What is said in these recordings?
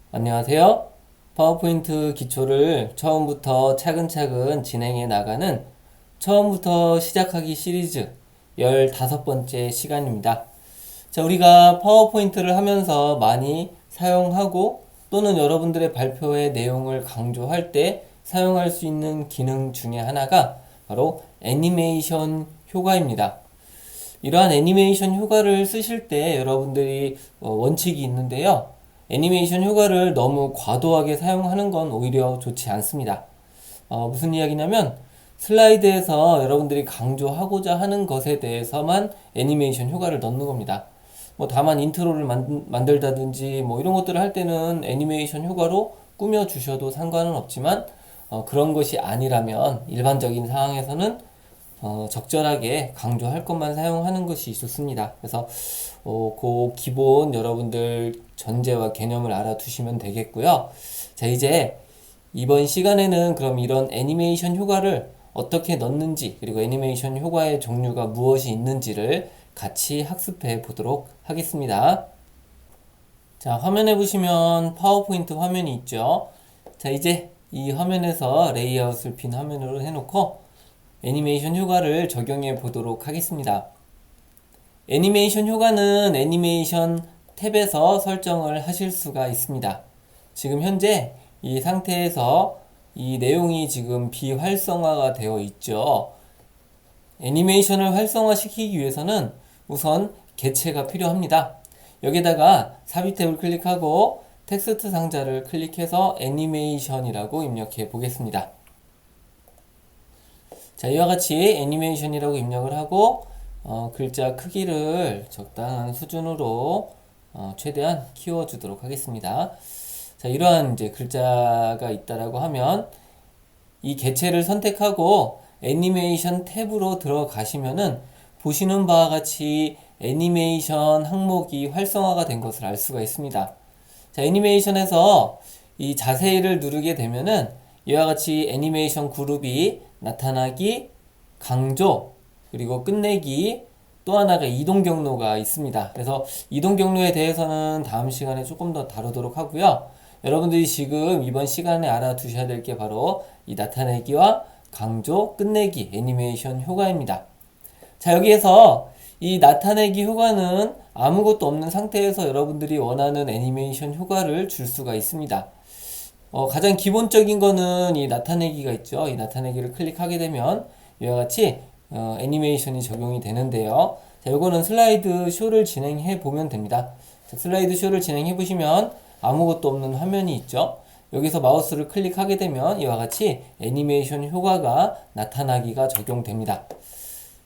안녕하세요. 파워포인트 기초를 처음부터 차근차근 진행해 나가는 처음부터 시작하기 시리즈 15번째 시간입니다. 자, 우리가 파워포인트를 하면서 많이 사용하고 또는 여러분들의 발표의 내용을 강조할 때 사용할 수 있는 기능 중에 하나가 바로 애니메이션 효과입니다. 이러한 애니메이션 효과를 쓰실 때 여러분들이 원칙이 있는데요. 애니메이션 효과를 너무 과도하게 사용하는 건 오히려 좋지 않습니다. 무슨 이야기냐면 슬라이드에서 여러분들이 강조하고자 하는 것에 대해서만 애니메이션 효과를 넣는 겁니다. 다만 인트로를 만들다든지 이런 것들을 할 때는 애니메이션 효과로 꾸며 주셔도 상관은 없지만 그런 것이 아니라면 일반적인 상황에서는 적절하게 강조할 것만 사용하는 것이 좋습니다. 그래서 그 기본 여러분들 전제와 개념을 알아두시면 되겠고요. 자, 이제 이번 시간에는 그럼 이런 애니메이션 효과를 어떻게 넣는지, 그리고 애니메이션 효과의 종류가 무엇이 있는지를 같이 학습해 보도록 하겠습니다. 자, 화면에 보시면 파워포인트 화면이 있죠. 자, 이제 이 화면에서 레이아웃을 빈 화면으로 해놓고 애니메이션 효과를 적용해 보도록 하겠습니다. 애니메이션 효과는 애니메이션 탭에서 설정을 하실 수가 있습니다. 지금 현재 이 상태에서 이 내용이 지금 비활성화가 되어 있죠. 애니메이션을 활성화시키기 위해서는 우선 개체가 필요합니다. 여기다가 삽입 탭을 클릭하고 텍스트 상자를 클릭해서 애니메이션이라고 입력해 보겠습니다. 자, 이와 같이 애니메이션이라고 입력을 하고 글자 크기를 적당한 수준으로 최대한 키워주도록 하겠습니다. 자, 이러한 이제 글자가 있다라고 하면 이 개체를 선택하고 애니메이션 탭으로 들어가시면은 보시는 바와 같이 애니메이션 항목이 활성화가 된 것을 알 수가 있습니다. 자, 애니메이션에서 이 자세히를 누르게 되면은 이와 같이 애니메이션 그룹이 나타나기, 강조, 그리고 끝내기, 또 하나가 이동 경로가 있습니다. 그래서 이동 경로에 대해서는 다음 시간에 조금 더 다루도록 하고요. 여러분들이 지금 이번 시간에 알아두셔야 될 게 바로 이 나타내기와 강조, 끝내기 애니메이션 효과입니다. 자, 여기에서 이 나타내기 효과는 아무것도 없는 상태에서 여러분들이 원하는 애니메이션 효과를 줄 수가 있습니다. 가장 기본적인 거는 이 나타내기가 있죠. 이 나타내기를 클릭하게 되면 이와 같이 애니메이션이 적용이 되는데요. 자, 요거는 슬라이드 쇼를 진행해 보면 됩니다. 자, 슬라이드 쇼를 진행해 보시면 아무것도 없는 화면이 있죠. 여기서 마우스를 클릭하게 되면 이와 같이 애니메이션 효과가 나타나기가 적용됩니다.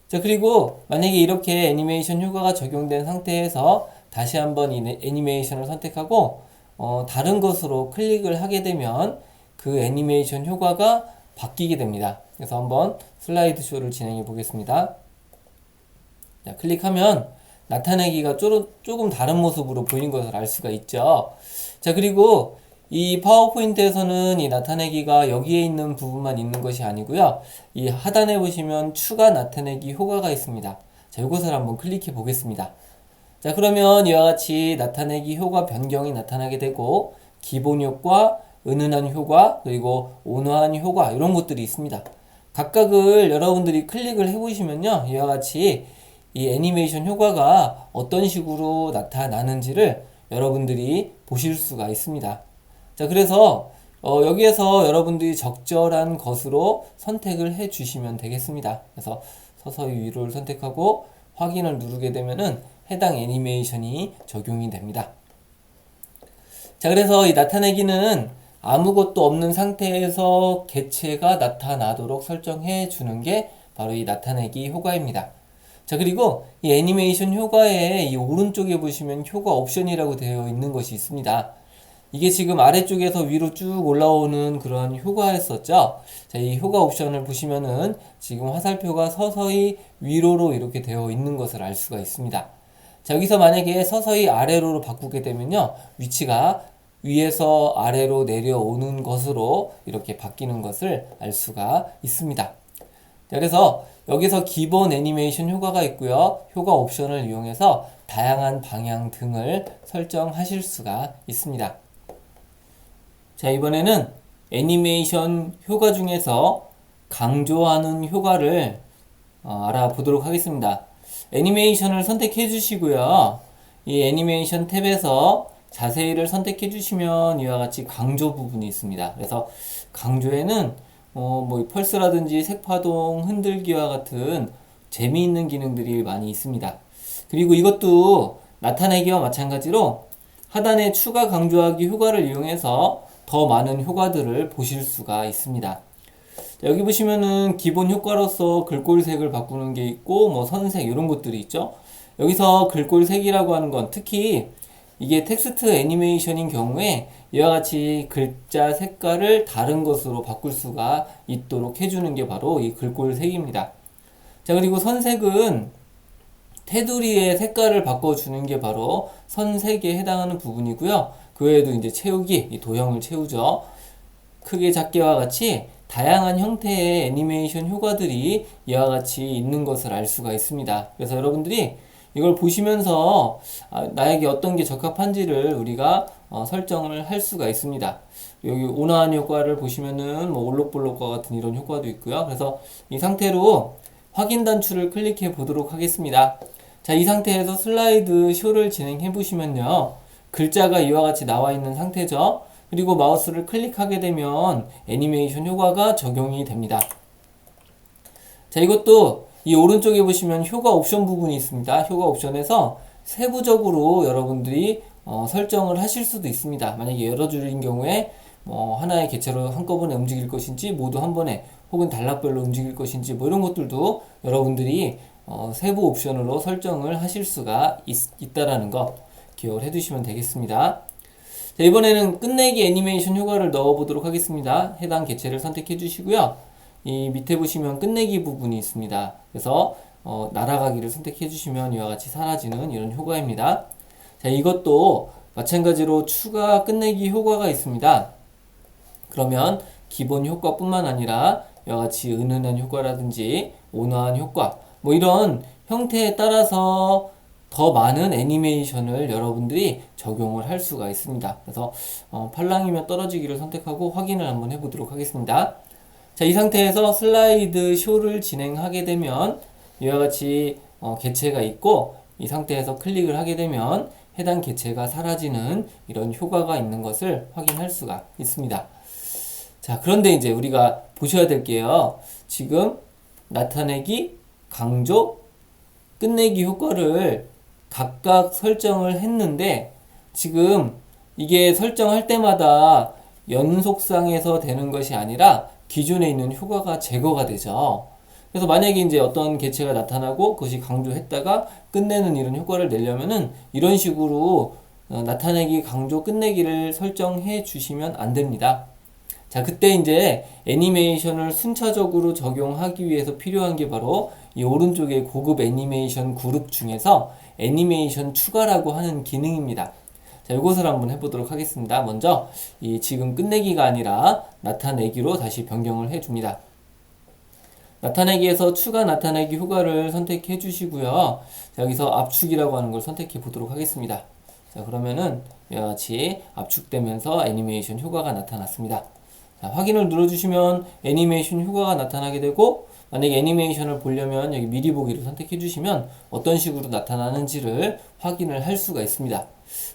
자, 그리고 만약에 이렇게 애니메이션 효과가 적용된 상태에서 다시 한번 이 애니메이션을 선택하고 다른 것으로 클릭을 하게 되면 그 애니메이션 효과가 바뀌게 됩니다. 그래서 한번 슬라이드 쇼를 진행해 보겠습니다. 자, 클릭하면 나타내기가 조금 다른 모습으로 보이는 것을 알 수가 있죠. 자, 그리고 이 파워포인트에서는 이 나타내기가 여기에 있는 부분만 있는 것이 아니고요. 이 하단에 보시면 추가 나타내기 효과가 있습니다. 자, 이것을 한번 클릭해 보겠습니다. 자, 그러면 이와 같이 나타내기 효과 변경이 나타나게 되고 기본 효과, 은은한 효과, 그리고 온화한 효과 이런 것들이 있습니다. 각각을 여러분들이 클릭을 해보시면요. 이와 같이 이 애니메이션 효과가 어떤 식으로 나타나는지를 여러분들이 보실 수가 있습니다. 자, 그래서 여기에서 여러분들이 적절한 것으로 선택을 해 주시면 되겠습니다. 그래서 서서히 위로를 선택하고 확인을 누르게 되면은 해당 애니메이션이 적용이 됩니다. 자, 그래서 이 나타내기는 아무것도 없는 상태에서 개체가 나타나도록 설정해 주는 게 바로 이 나타내기 효과입니다. 자, 그리고 이 애니메이션 효과의 이 오른쪽에 보시면 효과 옵션이라고 되어 있는 것이 있습니다. 이게 지금 아래쪽에서 위로 쭉 올라오는 그런 효과였었죠. 자, 이 효과 옵션을 보시면은 지금 화살표가 서서히 위로로 이렇게 되어 있는 것을 알 수가 있습니다. 자, 여기서 만약에 서서히 아래로 바꾸게 되면요, 위치가 위에서 아래로 내려오는 것으로 이렇게 바뀌는 것을 알 수가 있습니다. 자, 그래서 여기서 기본 애니메이션 효과가 있고요, 효과 옵션을 이용해서 다양한 방향 등을 설정하실 수가 있습니다. 자, 이번에는 애니메이션 효과 중에서 강조하는 효과를 알아보도록 하겠습니다. 애니메이션을 선택해 주시고요. 이 애니메이션 탭에서 자세히를 선택해 주시면 이와 같이 강조 부분이 있습니다. 그래서 강조에는 뭐 펄스라든지 색파동, 흔들기와 같은 재미있는 기능들이 많이 있습니다. 그리고 이것도 나타내기와 마찬가지로 하단에 추가 강조하기 효과를 이용해서 더 많은 효과들을 보실 수가 있습니다. 자, 여기 보시면은 기본 효과로서 글꼴색을 바꾸는 게 있고 뭐 선색 이런 것들이 있죠. 여기서 글꼴색이라고 하는 건 특히 이게 텍스트 애니메이션인 경우에 이와 같이 글자 색깔을 다른 것으로 바꿀 수가 있도록 해주는 게 바로 이 글꼴색입니다. 자, 그리고 선색은 테두리의 색깔을 바꿔주는 게 바로 선색에 해당하는 부분이고요. 그 외에도 이제 채우기, 이 도형을 채우죠. 크게 작게와 같이 다양한 형태의 애니메이션 효과들이 이와 같이 있는 것을 알 수가 있습니다. 그래서 여러분들이 이걸 보시면서 나에게 어떤 게 적합한지를 우리가 설정을 할 수가 있습니다. 여기 온화한 효과를 보시면은 뭐 올록볼록과 같은 이런 효과도 있고요. 그래서 이 상태로 확인 단추를 클릭해 보도록 하겠습니다. 자, 이 상태에서 슬라이드 쇼를 진행해 보시면요. 글자가 이와 같이 나와 있는 상태죠. 그리고 마우스를 클릭하게 되면 애니메이션 효과가 적용이 됩니다. 자, 이것도 이 오른쪽에 보시면 효과 옵션 부분이 있습니다. 효과 옵션에서 세부적으로 여러분들이 설정을 하실 수도 있습니다. 만약에 여러 줄인 경우에 하나의 개체로 한꺼번에 움직일 것인지 모두 한 번에 혹은 단락별로 움직일 것인지 뭐 이런 것들도 여러분들이 세부 옵션으로 설정을 하실 수가 있다라는 거 기억을 해두시면 되겠습니다. 자, 이번에는 끝내기 애니메이션 효과를 넣어보도록 하겠습니다. 해당 개체를 선택해 주시고요. 이 밑에 보시면 끝내기 부분이 있습니다. 그래서 날아가기를 선택해 주시면 이와 같이 사라지는 이런 효과입니다. 자, 이것도 마찬가지로 추가 끝내기 효과가 있습니다. 그러면 기본 효과뿐만 아니라 이와 같이 은은한 효과라든지 온화한 효과 뭐 이런 형태에 따라서 더 많은 애니메이션을 여러분들이 적용을 할 수가 있습니다. 그래서 팔랑이면 떨어지기를 선택하고 확인을 한번 해보도록 하겠습니다. 자, 이 상태에서 슬라이드 쇼를 진행하게 되면 이와 같이 개체가 있고 이 상태에서 클릭을 하게 되면 해당 개체가 사라지는 이런 효과가 있는 것을 확인할 수가 있습니다. 자, 그런데 이제 우리가 보셔야 될 게요. 지금 나타내기, 강조, 끝내기 효과를 각각 설정을 했는데 지금 이게 설정할 때마다 연속상에서 되는 것이 아니라 기존에 있는 효과가 제거가 되죠. 그래서 만약에 이제 어떤 개체가 나타나고 그것이 강조했다가 끝내는 이런 효과를 내려면은 이런 식으로 나타내기, 강조, 끝내기를 설정해 주시면 안 됩니다. 자, 그때 이제 애니메이션을 순차적으로 적용하기 위해서 필요한 게 바로 이 오른쪽에 고급 애니메이션 그룹 중에서 애니메이션 추가라고 하는 기능입니다. 자, 이것을 한번 해보도록 하겠습니다. 먼저 이 지금 끝내기가 아니라 나타내기로 다시 변경을 해줍니다. 나타내기에서 추가 나타내기 효과를 선택해 주시고요. 자, 여기서 압축이라고 하는 걸 선택해 보도록 하겠습니다. 자, 그러면은 이와 같이 압축되면서 애니메이션 효과가 나타났습니다. 자, 확인을 눌러주시면 애니메이션 효과가 나타나게 되고 만약에 애니메이션을 보려면 여기 미리 보기를 선택해 주시면 어떤 식으로 나타나는지를 확인을 할 수가 있습니다.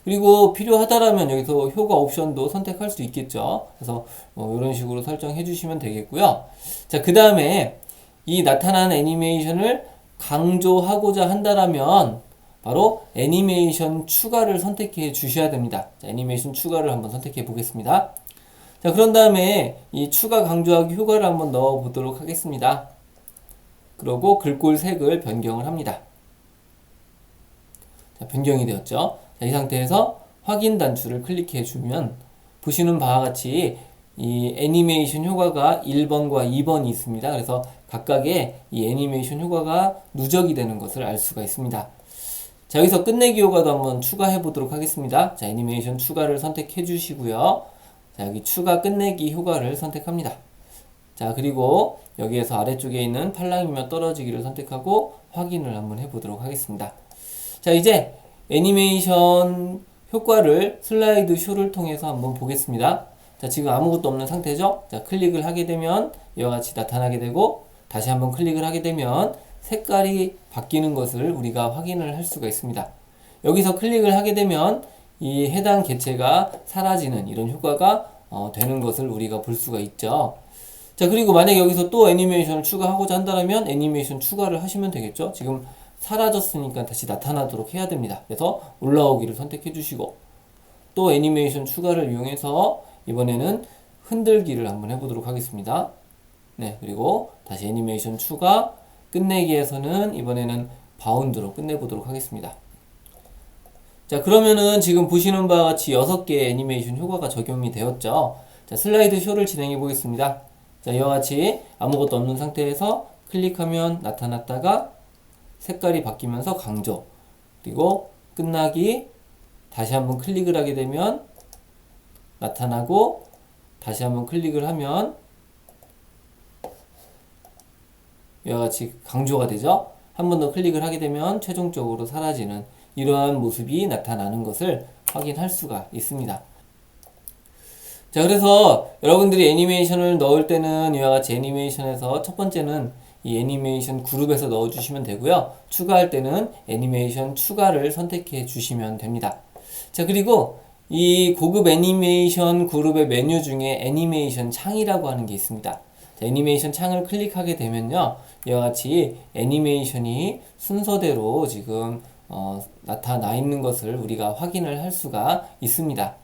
그리고 필요하다라면 여기서 효과 옵션도 선택할 수 있겠죠. 그래서 이런 식으로 설정해 주시면 되겠고요. 자, 그 다음에 이 나타난 애니메이션을 강조하고자 한다라면 바로 애니메이션 추가를 선택해 주셔야 됩니다. 자, 애니메이션 추가를 한번 선택해 보겠습니다. 자, 그런 다음에 이 추가 강조하기 효과를 한번 넣어 보도록 하겠습니다. 그리고 글꼴 색을 변경을 합니다. 자, 변경이 되었죠. 자, 이 상태에서 확인 단추를 클릭해 주면 보시는 바와 같이 이 애니메이션 효과가 1번과 2번이 있습니다. 그래서 각각의 이 애니메이션 효과가 누적이 되는 것을 알 수가 있습니다. 자, 여기서 끝내기 효과도 한번 추가해 보도록 하겠습니다. 자, 애니메이션 추가를 선택해 주시고요. 자, 여기 추가 끝내기 효과를 선택합니다. 자, 그리고 여기에서 아래쪽에 있는 팔랑이면 떨어지기를 선택하고 확인을 한번 해보도록 하겠습니다. 자, 이제 애니메이션 효과를 슬라이드 쇼를 통해서 한번 보겠습니다. 자, 지금 아무것도 없는 상태죠? 자, 클릭을 하게 되면 이와 같이 나타나게 되고, 다시 한번 클릭을 하게 되면 색깔이 바뀌는 것을 우리가 확인을 할 수가 있습니다. 여기서 클릭을 하게 되면 이 해당 개체가 사라지는 이런 효과가 되는 것을 우리가 볼 수가 있죠. 자, 그리고 만약에 여기서 또 애니메이션을 추가하고자 한다면 애니메이션 추가를 하시면 되겠죠. 지금 사라졌으니까 다시 나타나도록 해야 됩니다. 그래서 올라오기를 선택해 주시고, 또 애니메이션 추가를 이용해서 이번에는 흔들기를 한번 해보도록 하겠습니다. 네, 그리고 다시 애니메이션 추가, 끝내기에서는 이번에는 바운드로 끝내보도록 하겠습니다. 자, 그러면은 지금 보시는 바와 같이 6개의 애니메이션 효과가 적용이 되었죠. 자, 슬라이드 쇼를 진행해 보겠습니다. 자, 이와 같이 아무것도 없는 상태에서 클릭하면 나타났다가 색깔이 바뀌면서 강조, 그리고 끝나기, 다시 한번 클릭을 하게 되면 나타나고, 다시 한번 클릭을 하면 이와 같이 강조가 되죠. 한 번 더 클릭을 하게 되면 최종적으로 사라지는 이러한 모습이 나타나는 것을 확인할 수가 있습니다. 자, 그래서 여러분들이 애니메이션을 넣을 때는 이와 같이 애니메이션에서 첫 번째는 이 애니메이션 그룹에서 넣어주시면 되고요. 추가할 때는 애니메이션 추가를 선택해 주시면 됩니다. 자, 그리고 이 고급 애니메이션 그룹의 메뉴 중에 애니메이션 창이라고 하는 게 있습니다. 자, 애니메이션 창을 클릭하게 되면요, 이와 같이 애니메이션이 순서대로 지금 나타나 있는 것을 우리가 확인을 할 수가 있습니다.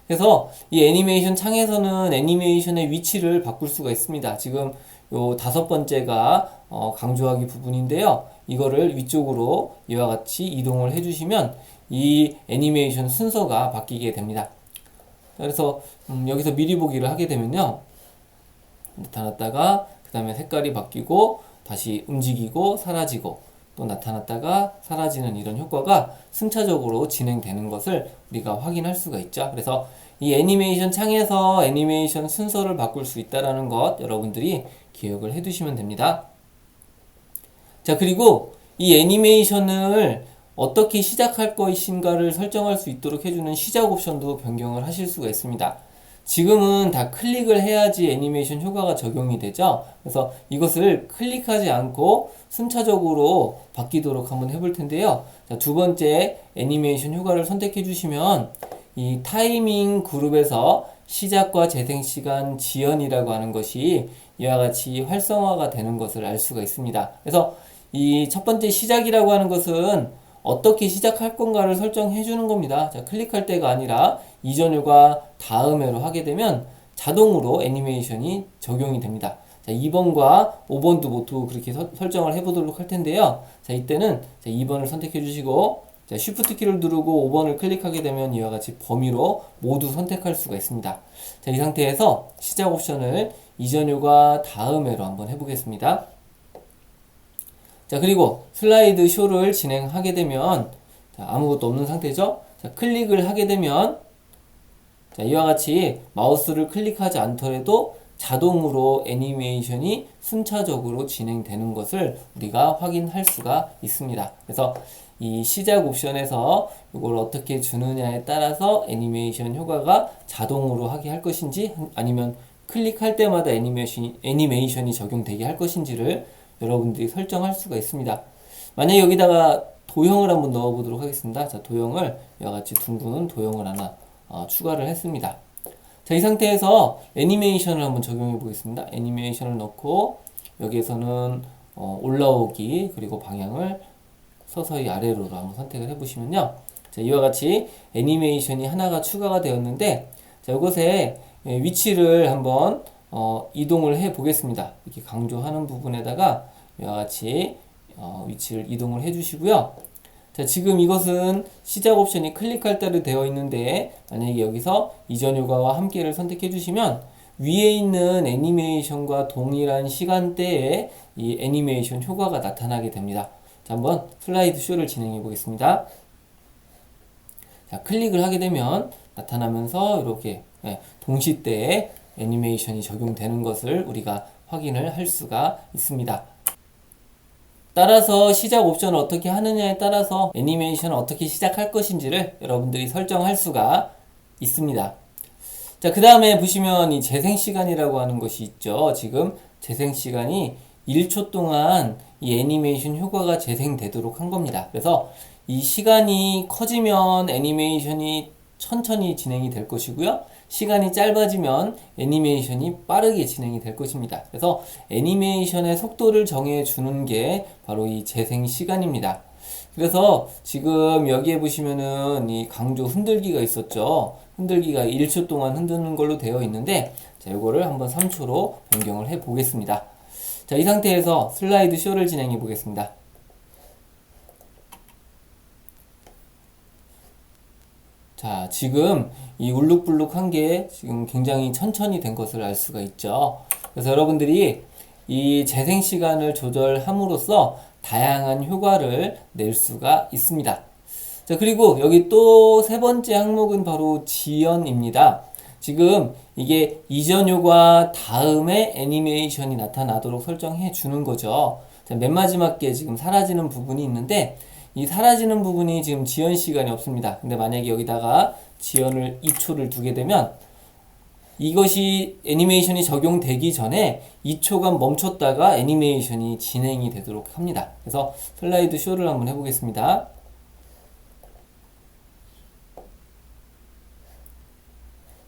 그래서 이 애니메이션 창에서는 애니메이션의 위치를 바꿀 수가 있습니다. 지금 요 5번째가 강조하기 부분인데요. 이거를 위쪽으로 이와 같이 이동을 해주시면 이 애니메이션 순서가 바뀌게 됩니다. 그래서 여기서 미리 보기를 하게 되면요, 나타났다가 그 다음에 색깔이 바뀌고 다시 움직이고 사라지고 또 나타났다가 사라지는 이런 효과가 순차적으로 진행되는 것을 우리가 확인할 수가 있죠. 그래서 이 애니메이션 창에서 애니메이션 순서를 바꿀 수 있다는 것 여러분들이 기억을 해 두시면 됩니다. 자, 그리고 이 애니메이션을 어떻게 시작할 것인가를 설정할 수 있도록 해주는 시작 옵션도 변경을 하실 수가 있습니다. 지금은 다 클릭을 해야지 애니메이션 효과가 적용이 되죠. 그래서 이것을 클릭하지 않고 순차적으로 바뀌도록 한번 해볼 텐데요. 자, 두 번째 애니메이션 효과를 선택해 주시면 이 타이밍 그룹에서 시작과 재생시간 지연이라고 하는 것이 이와 같이 활성화가 되는 것을 알 수가 있습니다. 그래서 이 첫 번째 시작이라고 하는 것은 어떻게 시작할 건가를 설정해 주는 겁니다. 자, 클릭할 때가 아니라 이전과 다음에로 하게 되면 자동으로 애니메이션이 적용이 됩니다. 자, 2번과 5번도 모두 그렇게 설정을 해보도록 할 텐데요. 자, 이때는 2번을 선택해 주시고, 자, Shift 키를 누르고 5번을 클릭하게 되면 이와 같이 범위로 모두 선택할 수가 있습니다. 자, 이 상태에서 시작 옵션을 이전과 다음에로 한번 해보겠습니다. 자, 그리고 슬라이드 쇼를 진행하게 되면 아무것도 없는 상태죠. 자, 클릭을 하게 되면 이와 같이 마우스를 클릭하지 않더라도 자동으로 애니메이션이 순차적으로 진행되는 것을 우리가 확인할 수가 있습니다. 그래서 이 시작 옵션에서 이걸 어떻게 주느냐에 따라서 애니메이션 효과가 자동으로 하게 할 것인지 아니면 클릭할 때마다 애니메이션이 적용되게 할 것인지를 여러분들이 설정할 수가 있습니다. 만약에 여기다가 도형을 한번 넣어 보도록 하겠습니다. 자, 도형을 이와 같이 둥근 도형을 하나 추가를 했습니다. 자, 이 상태에서 애니메이션을 한번 적용해 보겠습니다. 애니메이션을 넣고 여기에서는 올라오기 그리고 방향을 서서히 아래로 한번 선택을 해 보시면요, 자, 이와 같이 애니메이션이 하나가 추가가 되었는데, 자, 이것에 위치를 한번 이동을 해 보겠습니다. 이렇게 강조하는 부분에다가 이와 같이 위치를 이동을 해 주시고요. 자, 지금 이것은 시작 옵션이 클릭할 대로 되어 있는데, 만약에 여기서 이전 효과와 함께를 선택해 주시면 위에 있는 애니메이션과 동일한 시간대에 이 애니메이션 효과가 나타나게 됩니다. 자, 한번 슬라이드 쇼를 진행해 보겠습니다. 자, 클릭을 하게 되면 나타나면서 이렇게 동시대에 애니메이션이 적용되는 것을 우리가 확인을 할 수가 있습니다. 따라서 시작 옵션을 어떻게 하느냐에 따라서 애니메이션을 어떻게 시작할 것인지를 여러분들이 설정할 수가 있습니다. 자, 자, 그 다음에 보시면 이 재생시간이라고 하는 것이 있죠. 지금 재생시간이 1초 동안 이 애니메이션 효과가 재생되도록 한 겁니다. 그래서 이 시간이 커지면 애니메이션이 천천히 진행이 될 것이고요. 시간이 짧아지면 애니메이션이 빠르게 진행이 될 것입니다. 그래서 애니메이션의 속도를 정해주는 게 바로 이 재생시간입니다. 그래서 지금 여기에 보시면은 이 강조 흔들기가 있었죠. 흔들기가 1초 동안 흔드는 걸로 되어 있는데, 자, 요거를 한번 3초로 변경을 해 보겠습니다. 자, 이 상태에서 슬라이드 쇼를 진행해 보겠습니다. 자, 지금 이 울룩불룩한 게 지금 굉장히 천천히 된 것을 알 수가 있죠. 그래서 여러분들이 이 재생 시간을 조절함으로써 다양한 효과를 낼 수가 있습니다. 자, 그리고 여기 또 세 번째 항목은 바로 지연입니다. 지금 이게 이전 효과 다음에 애니메이션이 나타나도록 설정해 주는 거죠. 자, 맨 마지막 게 지금 사라지는 부분이 있는데, 이 사라지는 부분이 지금 지연 시간이 없습니다. 근데 만약에 여기다가 지연을 2초를 두게 되면 이것이 애니메이션이 적용되기 전에 2초간 멈췄다가 애니메이션이 진행이 되도록 합니다. 그래서 슬라이드 쇼를 한번 해보겠습니다.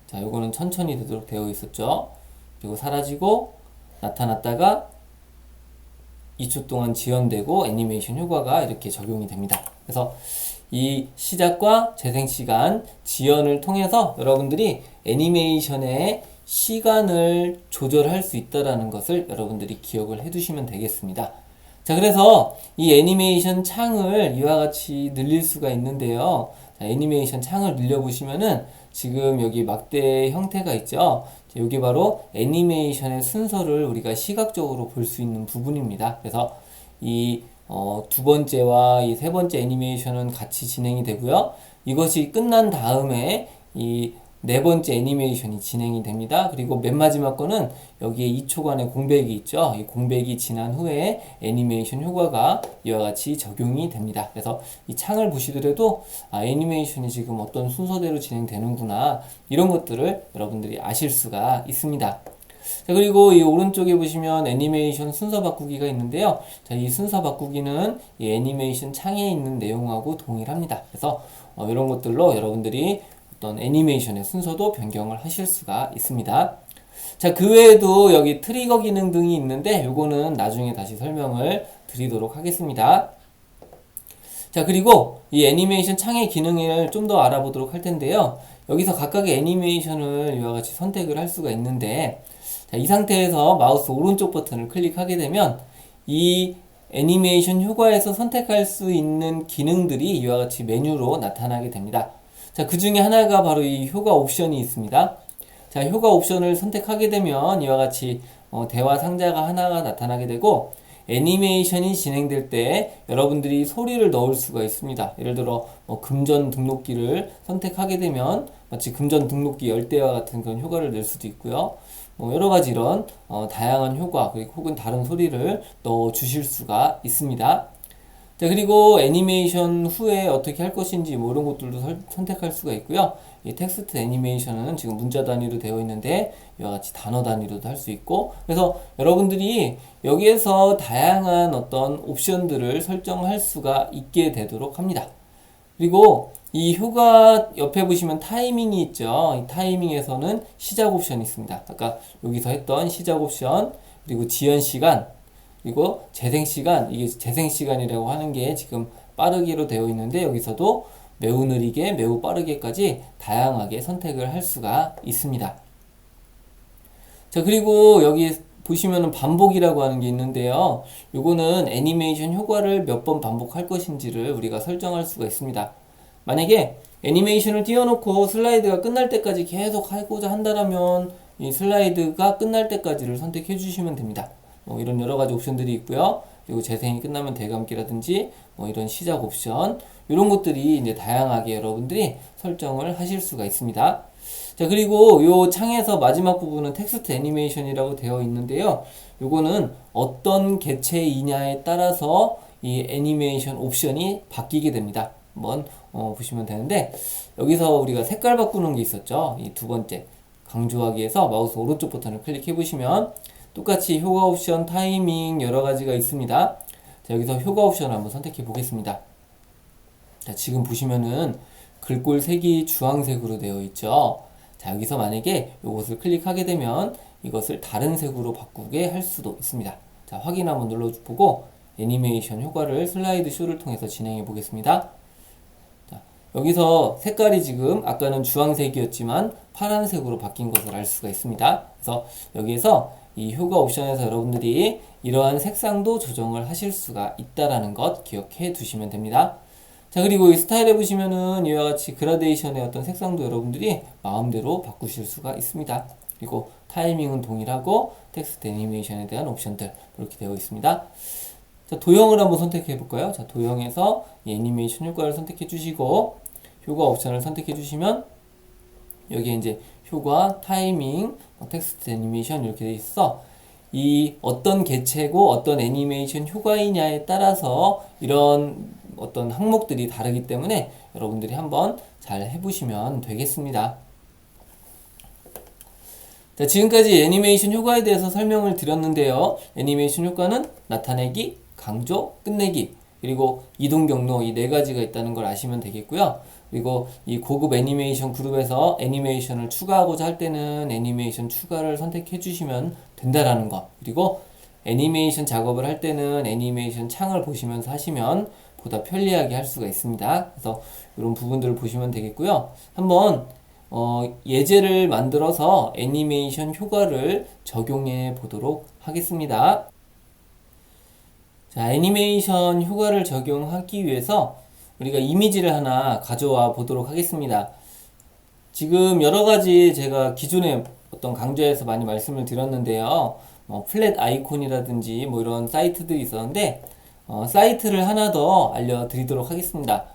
자, 요거는 천천히 되도록 되어 있었죠. 그리고 사라지고 나타났다가 2초 동안 지연되고 애니메이션 효과가 이렇게 적용이 됩니다. 그래서 이 시작과 재생시간, 지연을 통해서 여러분들이 애니메이션의 시간을 조절할 수 있다는 것을 여러분들이 기억을 해두시면 되겠습니다. 자, 그래서 이 애니메이션 창을 이와 같이 늘릴 수가 있는데요. 자, 애니메이션 창을 늘려보시면은 지금 여기 막대 형태가 있죠. 여기 바로 애니메이션의 순서를 우리가 시각적으로 볼 수 있는 부분입니다. 그래서 이 두 번째와 이 세 번째 애니메이션은 같이 진행이 되고요. 이것이 끝난 다음에 이 네 번째 애니메이션이 진행이 됩니다. 그리고 맨 마지막 거는 여기에 2초간의 공백이 있죠. 이 공백이 지난 후에 애니메이션 효과가 이와 같이 적용이 됩니다. 그래서 이 창을 보시더라도 애니메이션이 지금 어떤 순서대로 진행되는구나, 이런 것들을 여러분들이 아실 수가 있습니다. 자, 그리고 이 오른쪽에 보시면 애니메이션 순서 바꾸기가 있는데요. 자, 이 순서 바꾸기는 이 애니메이션 창에 있는 내용하고 동일합니다. 그래서 이런 것들로 여러분들이 어떤 애니메이션의 순서도 변경을 하실 수가 있습니다. 자, 그 외에도 여기 트리거 기능 등이 있는데 요거는 나중에 다시 설명을 드리도록 하겠습니다. 자, 그리고 이 애니메이션 창의 기능을 좀 더 알아보도록 할 텐데요. 여기서 각각의 애니메이션을 이와 같이 선택을 할 수가 있는데, 자, 이 상태에서 마우스 오른쪽 버튼을 클릭하게 되면 이 애니메이션 효과에서 선택할 수 있는 기능들이 이와 같이 메뉴로 나타나게 됩니다. 자, 그 중에 하나가 바로 이 효과 옵션이 있습니다. 자, 효과 옵션을 선택하게 되면 이와 같이 대화 상자가 하나가 나타나게 되고, 애니메이션이 진행될 때 여러분들이 소리를 넣을 수가 있습니다. 예를 들어 금전 등록기를 선택하게 되면 마치 금전 등록기 열 때와 같은 그런 효과를 낼 수도 있고요. 여러 가지 이런 다양한 효과, 그리고 혹은 다른 소리를 넣어 주실 수가 있습니다. 자, 그리고 애니메이션 후에 어떻게 할 것인지 이런 것들도 선택할 수가 있고요. 이 텍스트 애니메이션은 지금 문자 단위로 되어 있는데 이와 같이 단어 단위로도 할 수 있고, 그래서 여러분들이 여기에서 다양한 어떤 옵션들을 설정할 수가 있게 되도록 합니다. 그리고 이 효과 옆에 보시면 타이밍이 있죠. 이 타이밍에서는 시작 옵션이 있습니다. 아까 여기서 했던 시작 옵션, 그리고 지연 시간, 그리고 재생시간, 이게 재생시간이라고 하는 게 지금 빠르게로 되어 있는데, 여기서도 매우 느리게, 매우 빠르게까지 다양하게 선택을 할 수가 있습니다. 자, 그리고 여기 보시면은 반복이라고 하는 게 있는데요. 요거는 애니메이션 효과를 몇 번 반복할 것인지를 우리가 설정할 수가 있습니다. 만약에 애니메이션을 띄워놓고 슬라이드가 끝날 때까지 계속 하고자 한다면 이 슬라이드가 끝날 때까지를 선택해 주시면 됩니다. 이런 여러 가지 옵션들이 있고요. 그리고 재생이 끝나면 대감기라든지 이런 시작 옵션, 이런 것들이 이제 다양하게 여러분들이 설정을 하실 수가 있습니다. 자, 그리고 요 창에서 마지막 부분은 텍스트 애니메이션이라고 되어 있는데요. 요거는 어떤 개체이냐에 따라서 이 애니메이션 옵션이 바뀌게 됩니다. 한번 보시면 되는데, 여기서 우리가 색깔 바꾸는 게 있었죠. 이 두 번째. 강조하기에서 마우스 오른쪽 버튼을 클릭해 보시면 똑같이 효과 옵션, 타이밍 여러 가지가 있습니다. 자, 여기서 효과 옵션을 한번 선택해 보겠습니다. 자, 지금 보시면은 글꼴 색이 주황색으로 되어 있죠. 자, 여기서 만약에 이것을 클릭하게 되면 이것을 다른 색으로 바꾸게 할 수도 있습니다. 자, 확인 한번 눌러보고 애니메이션 효과를 슬라이드 쇼를 통해서 진행해 보겠습니다. 자, 여기서 색깔이 지금 아까는 주황색이었지만 파란색으로 바뀐 것을 알 수가 있습니다. 그래서 여기에서 이 효과 옵션에서 여러분들이 이러한 색상도 조정을 하실 수가 있다라는 것 기억해 두시면 됩니다. 자, 그리고 이 스타일에 보시면은 이와 같이 그라데이션의 어떤 색상도 여러분들이 마음대로 바꾸실 수가 있습니다. 그리고 타이밍은 동일하고 텍스트 애니메이션에 대한 옵션들 이렇게 되어 있습니다. 자, 도형을 한번 선택해 볼까요? 자, 도형에서 이 애니메이션 효과를 선택해 주시고 효과 옵션을 선택해 주시면 여기에 이제 효과, 타이밍, 텍스트 애니메이션 이렇게 되어 있어. 이 어떤 개체고 어떤 애니메이션 효과이냐에 따라서 이런 어떤 항목들이 다르기 때문에 여러분들이 한번 잘 해보시면 되겠습니다. 자, 지금까지 애니메이션 효과에 대해서 설명을 드렸는데요. 애니메이션 효과는 나타내기, 강조, 끝내기, 그리고 이동 경로 이 네 가지가 있다는 걸 아시면 되겠고요. 그리고 이 고급 애니메이션 그룹에서 애니메이션을 추가하고자 할 때는 애니메이션 추가를 선택해 주시면 된다라는 것. 그리고 애니메이션 작업을 할 때는 애니메이션 창을 보시면서 하시면 보다 편리하게 할 수가 있습니다. 그래서 이런 부분들을 보시면 되겠고요. 한번 예제를 만들어서 애니메이션 효과를 적용해 보도록 하겠습니다. 자, 애니메이션 효과를 적용하기 위해서 우리가 이미지를 하나 가져와 보도록 하겠습니다. 지금 여러 가지 제가 기존에 어떤 강좌에서 많이 말씀을 드렸는데요. 플랫 아이콘이라든지 뭐 이런 사이트들이 있었는데 사이트를 하나 더 알려드리도록 하겠습니다.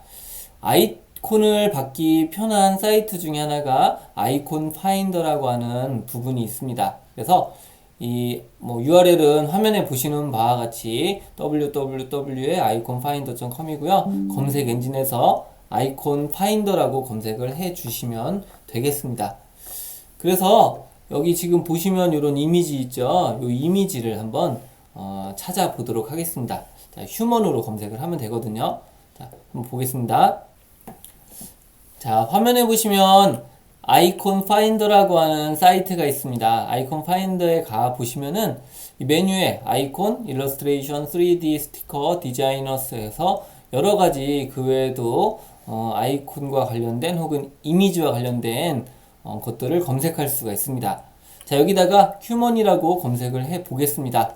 아이콘을 받기 편한 사이트 중에 하나가 아이콘 파인더라고 하는 부분이 있습니다. 그래서 이 URL은 화면에 보시는 바와 같이 www.iconfinder.com이고요. 검색 엔진에서 아이콘 파인더라고 검색을 해 주시면 되겠습니다. 그래서 여기 지금 보시면 이런 이미지 있죠. 이 이미지를 한번 찾아보도록 하겠습니다. 자, 휴먼으로 검색을 하면 되거든요. 자, 한번 보겠습니다. 자, 화면에 보시면 아이콘 파인더라고 하는 사이트가 있습니다. 아이콘 파인더에 가 보시면은 이 메뉴에 아이콘, 일러스트레이션, 3D 스티커, 디자이너스에서 여러 가지 그 외에도 아이콘과 관련된 혹은 이미지와 관련된 것들을 검색할 수가 있습니다. 자, 여기다가 휴먼이라고 검색을 해 보겠습니다.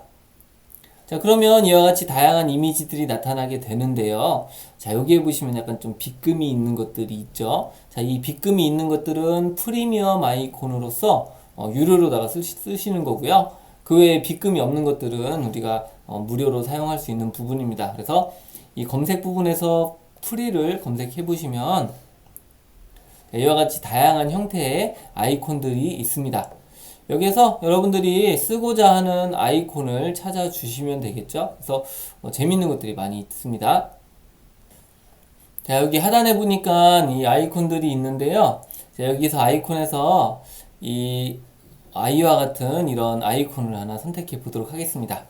자, 그러면 이와 같이 다양한 이미지들이 나타나게 되는데요. 자, 여기에 보시면 약간 좀 빗금이 있는 것들이 있죠. 자, 이 빗금이 있는 것들은 프리미엄 아이콘으로서 유료로다가 쓰시는 거고요. 그 외에 빗금이 없는 것들은 우리가 무료로 사용할 수 있는 부분입니다. 그래서 이 검색 부분에서 프리를 검색해 보시면 이와 같이 다양한 형태의 아이콘들이 있습니다. 여기에서 여러분들이 쓰고자 하는 아이콘을 찾아주시면 되겠죠. 그래서 재밌는 것들이 많이 있습니다. 자, 여기 하단에 보니까 이 아이콘들이 있는데요. 자, 여기서 아이콘에서 이 아이와 같은 이런 아이콘을 하나 선택해 보도록 하겠습니다.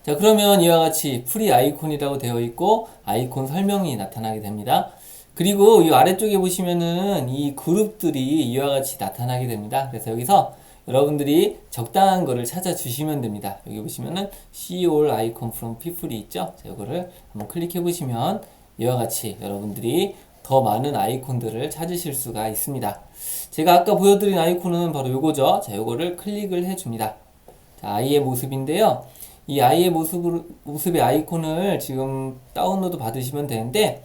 자, 그러면 이와 같이 프리 아이콘이라고 되어 있고 아이콘 설명이 나타나게 됩니다. 그리고 이 아래쪽에 보시면은 이 그룹들이 이와 같이 나타나게 됩니다. 그래서 여기서 여러분들이 적당한 거를 찾아주시면 됩니다. 여기 보시면은 See all icon from people이 있죠? 자, 이거를 한번 클릭해 보시면 이와 같이 여러분들이 더 많은 아이콘들을 찾으실 수가 있습니다. 제가 아까 보여드린 아이콘은 바로 요거죠. 자, 요거를 클릭을 해줍니다. 자, 아이의 모습인데요. 이 아이의 모습의 아이콘을 지금 다운로드 받으시면 되는데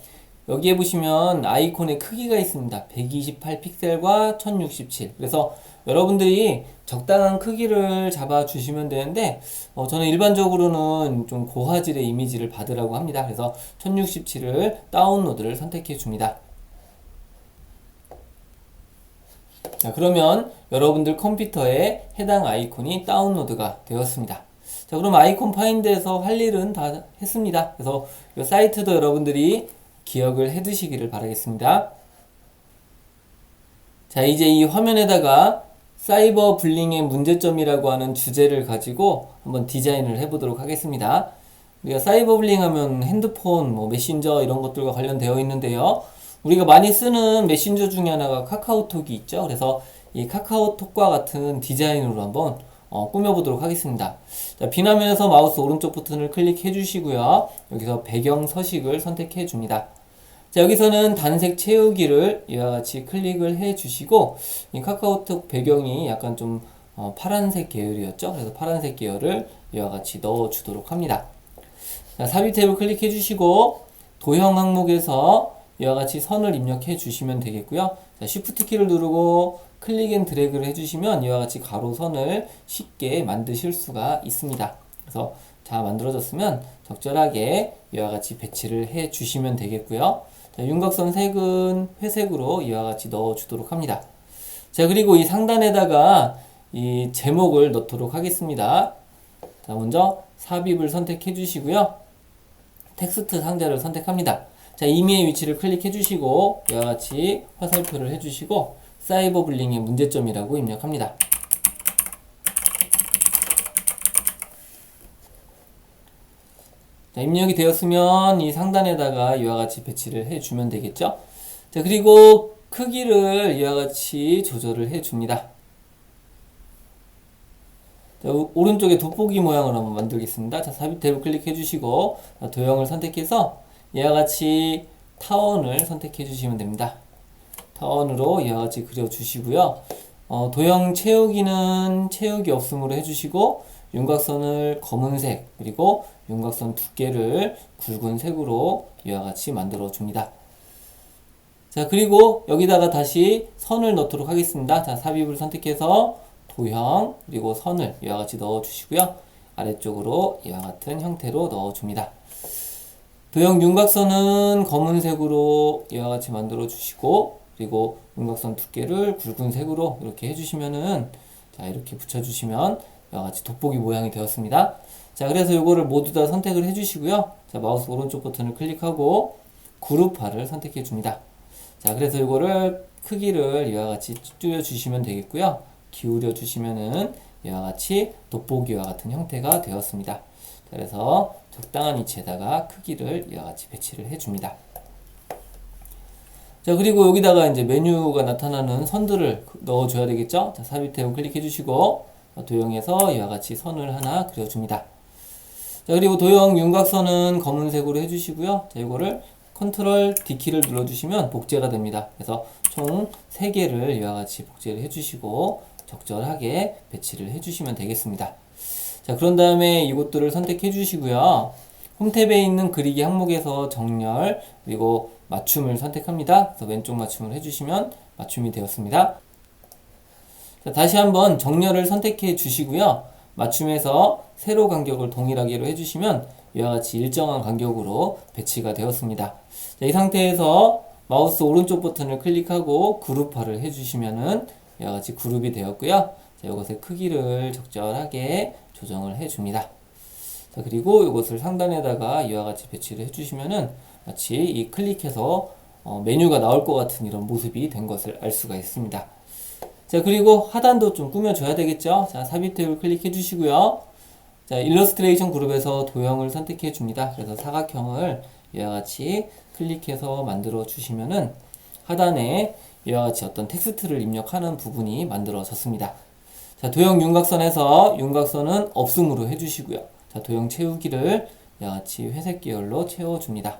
여기에 보시면 아이콘의 크기가 있습니다. 128 픽셀과 1067. 그래서 여러분들이 적당한 크기를 잡아 주시면 되는데 저는 일반적으로는 좀 고화질의 이미지를 받으라고 합니다. 그래서 1067을 다운로드를 선택해 줍니다. 자, 그러면 여러분들 컴퓨터에 해당 아이콘이 다운로드가 되었습니다. 자, 그럼 아이콘 파인드에서 할 일은 다 했습니다. 그래서 이 사이트도 여러분들이 기억을 해 두시기를 바라겠습니다. 자, 자, 이제 이 화면에다가 사이버 불링의 문제점이라고 하는 주제를 가지고 한번 디자인을 해보도록 하겠습니다. 우리가 사이버 불링 하면 핸드폰, 메신저 이런 것들과 관련되어 있는데요. 우리가 많이 쓰는 메신저 중에 하나가 카카오톡이 있죠. 그래서 이 카카오톡과 같은 디자인으로 한번 꾸며보도록 하겠습니다. 자, 비화면에서 마우스 오른쪽 버튼을 클릭해 주시고요. 여기서 배경 서식을 선택해 줍니다. 자, 여기서는 단색 채우기를 이와 같이 클릭을 해 주시고, 이 카카오톡 배경이 약간 좀 파란색 계열이었죠. 그래서 파란색 계열을 이와 같이 넣어 주도록 합니다. 자, 삽입 탭을 클릭해 주시고 도형 항목에서 이와 같이 선을 입력해 주시면 되겠고요. 자, Shift 키를 누르고 클릭 앤 드래그를 해주시면 이와 같이 가로선을 쉽게 만드실 수가 있습니다. 그래서 다 만들어졌으면 적절하게 이와 같이 배치를 해 주시면 되겠고요. 자, 윤곽선 색은 회색으로 이와 같이 넣어 주도록 합니다. 자, 그리고 이 상단에다가 이 제목을 넣도록 하겠습니다. 자, 먼저 삽입을 선택해 주시고요. 텍스트 상자를 선택합니다. 자, 임의의 위치를 클릭해 주시고 이와 같이 화살표를 해 주시고 사이버 불링의 문제점이라고 입력합니다. 자, 입력이 되었으면 이 상단에다가 이와 같이 배치를 해주면 되겠죠. 자, 그리고 크기를 이와 같이 조절을 해줍니다. 자, 오른쪽에 돋보기 모양을 한번 만들겠습니다. 자, 삽입 탭을 클릭해 주시고 도형을 선택해서 이와 같이 타원을 선택해 주시면 됩니다. 타원으로 이와 같이 그려주시고요. 도형 채우기는 채우기 없음으로 해주시고 윤곽선을 검은색 그리고 윤곽선 두께를 굵은 색으로 이와 같이 만들어 줍니다. 자, 그리고 여기다가 다시 선을 넣도록 하겠습니다. 자, 삽입을 선택해서 도형 그리고 선을 이와 같이 넣어 주시고요. 아래쪽으로 이와 같은 형태로 넣어 줍니다. 도형 윤곽선은 검은색으로 이와 같이 만들어 주시고 그리고 윤곽선 두께를 굵은 색으로 이렇게 해주시면은 자, 이렇게 붙여주시면 이와 같이 돋보기 모양이 되었습니다. 자, 그래서 이거를 모두 다 선택을 해주시고요. 자, 마우스 오른쪽 버튼을 클릭하고 그룹화를 선택해 줍니다. 자, 그래서 이거를 크기를 이와 같이 줄여 주시면 되겠고요. 기울여 주시면은 이와 같이 돋보기와 같은 형태가 되었습니다. 자, 그래서 적당한 위치에다가 크기를 이와 같이 배치를 해줍니다. 자, 그리고 여기다가 이제 메뉴가 나타나는 선들을 넣어줘야 되겠죠? 자, 삽입 탭을 클릭해 주시고 도형에서 이와 같이 선을 하나 그려줍니다. 자, 그리고 도형 윤곽선은 검은색으로 해주시고요. 자, 이거를 컨트롤 D키를 눌러주시면 복제가 됩니다. 그래서 총 3개를 이와 같이 복제를 해주시고 적절하게 배치를 해주시면 되겠습니다. 자, 그런 다음에 이것들을 선택해 주시고요. 홈 탭에 있는 그리기 항목에서 정렬 그리고 맞춤을 선택합니다. 그래서 왼쪽 맞춤을 해주시면 맞춤이 되었습니다. 자, 다시 한번 정렬을 선택해 주시고요. 맞춤에서 세로 간격을 동일하게로 해주시면 이와 같이 일정한 간격으로 배치가 되었습니다. 자, 이 상태에서 마우스 오른쪽 버튼을 클릭하고 그룹화를 해주시면은 이와 같이 그룹이 되었고요. 자, 이것의 크기를 적절하게 조정을 해줍니다. 자, 그리고 이것을 상단에다가 이와 같이 배치를 해주시면은 마치 이 클릭해서 메뉴가 나올 것 같은 이런 모습이 된 것을 알 수가 있습니다. 자, 그리고 하단도 좀 꾸며줘야 되겠죠. 자, 삽입 탭을 클릭해 주시고요. 자, 일러스트레이션 그룹에서 도형을 선택해 줍니다. 그래서 사각형을 이와 같이 클릭해서 만들어 주시면은 하단에 이와 같이 어떤 텍스트를 입력하는 부분이 만들어졌습니다. 자, 도형 윤곽선에서 윤곽선은 없음으로 해주시고요. 자, 도형 채우기를 이와 같이 회색 계열로 채워줍니다.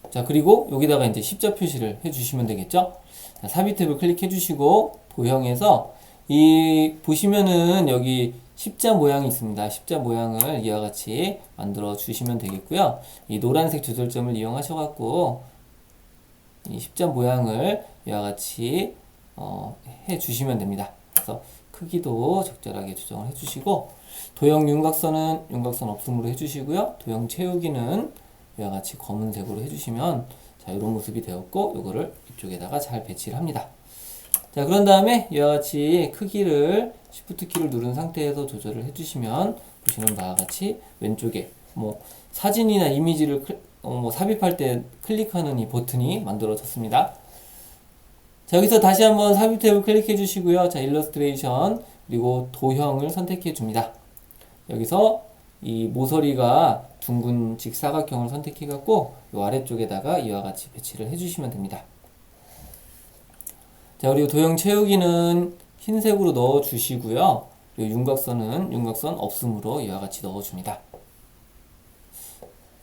자, 그리고 여기다가 이제 십자 표시를 해주시면 되겠죠. 자, 삽입 탭을 클릭해 주시고 도형에서 이 보시면은 여기 십자 모양이 있습니다. 십자 모양을 이와 같이 만들어 주시면 되겠고요. 이 노란색 조절점을 이용하셔 갖고 이 십자 모양을 이와 같이 해 주시면 됩니다. 그래서 크기도 적절하게 조정을 해 주시고 도형 윤곽선은 윤곽선 없음으로 해 주시고요. 도형 채우기는 이와 같이 검은색으로 해주시면 자, 이런 모습이 되었고 이거를 이쪽에다가 잘 배치를 합니다. 자, 그런 다음에 이와 같이 크기를 Shift 키를 누른 상태에서 조절을 해주시면 보시는 바와 같이 왼쪽에 뭐 사진이나 이미지를 뭐 삽입할 때 클릭하는 이 버튼이 만들어졌습니다. 자, 여기서 다시 한번 삽입 탭을 클릭해 주시고요. 자, 일러스트레이션 그리고 도형을 선택해 줍니다. 여기서 이 모서리가 둥근 직사각형을 선택해 갖고 이 아래쪽에다가 이와 같이 배치를 해 주시면 됩니다. 자, 그리고 도형 채우기는 흰색으로 넣어 주시고요. 그리고 윤곽선은 윤곽선 없음으로 이와 같이 넣어 줍니다.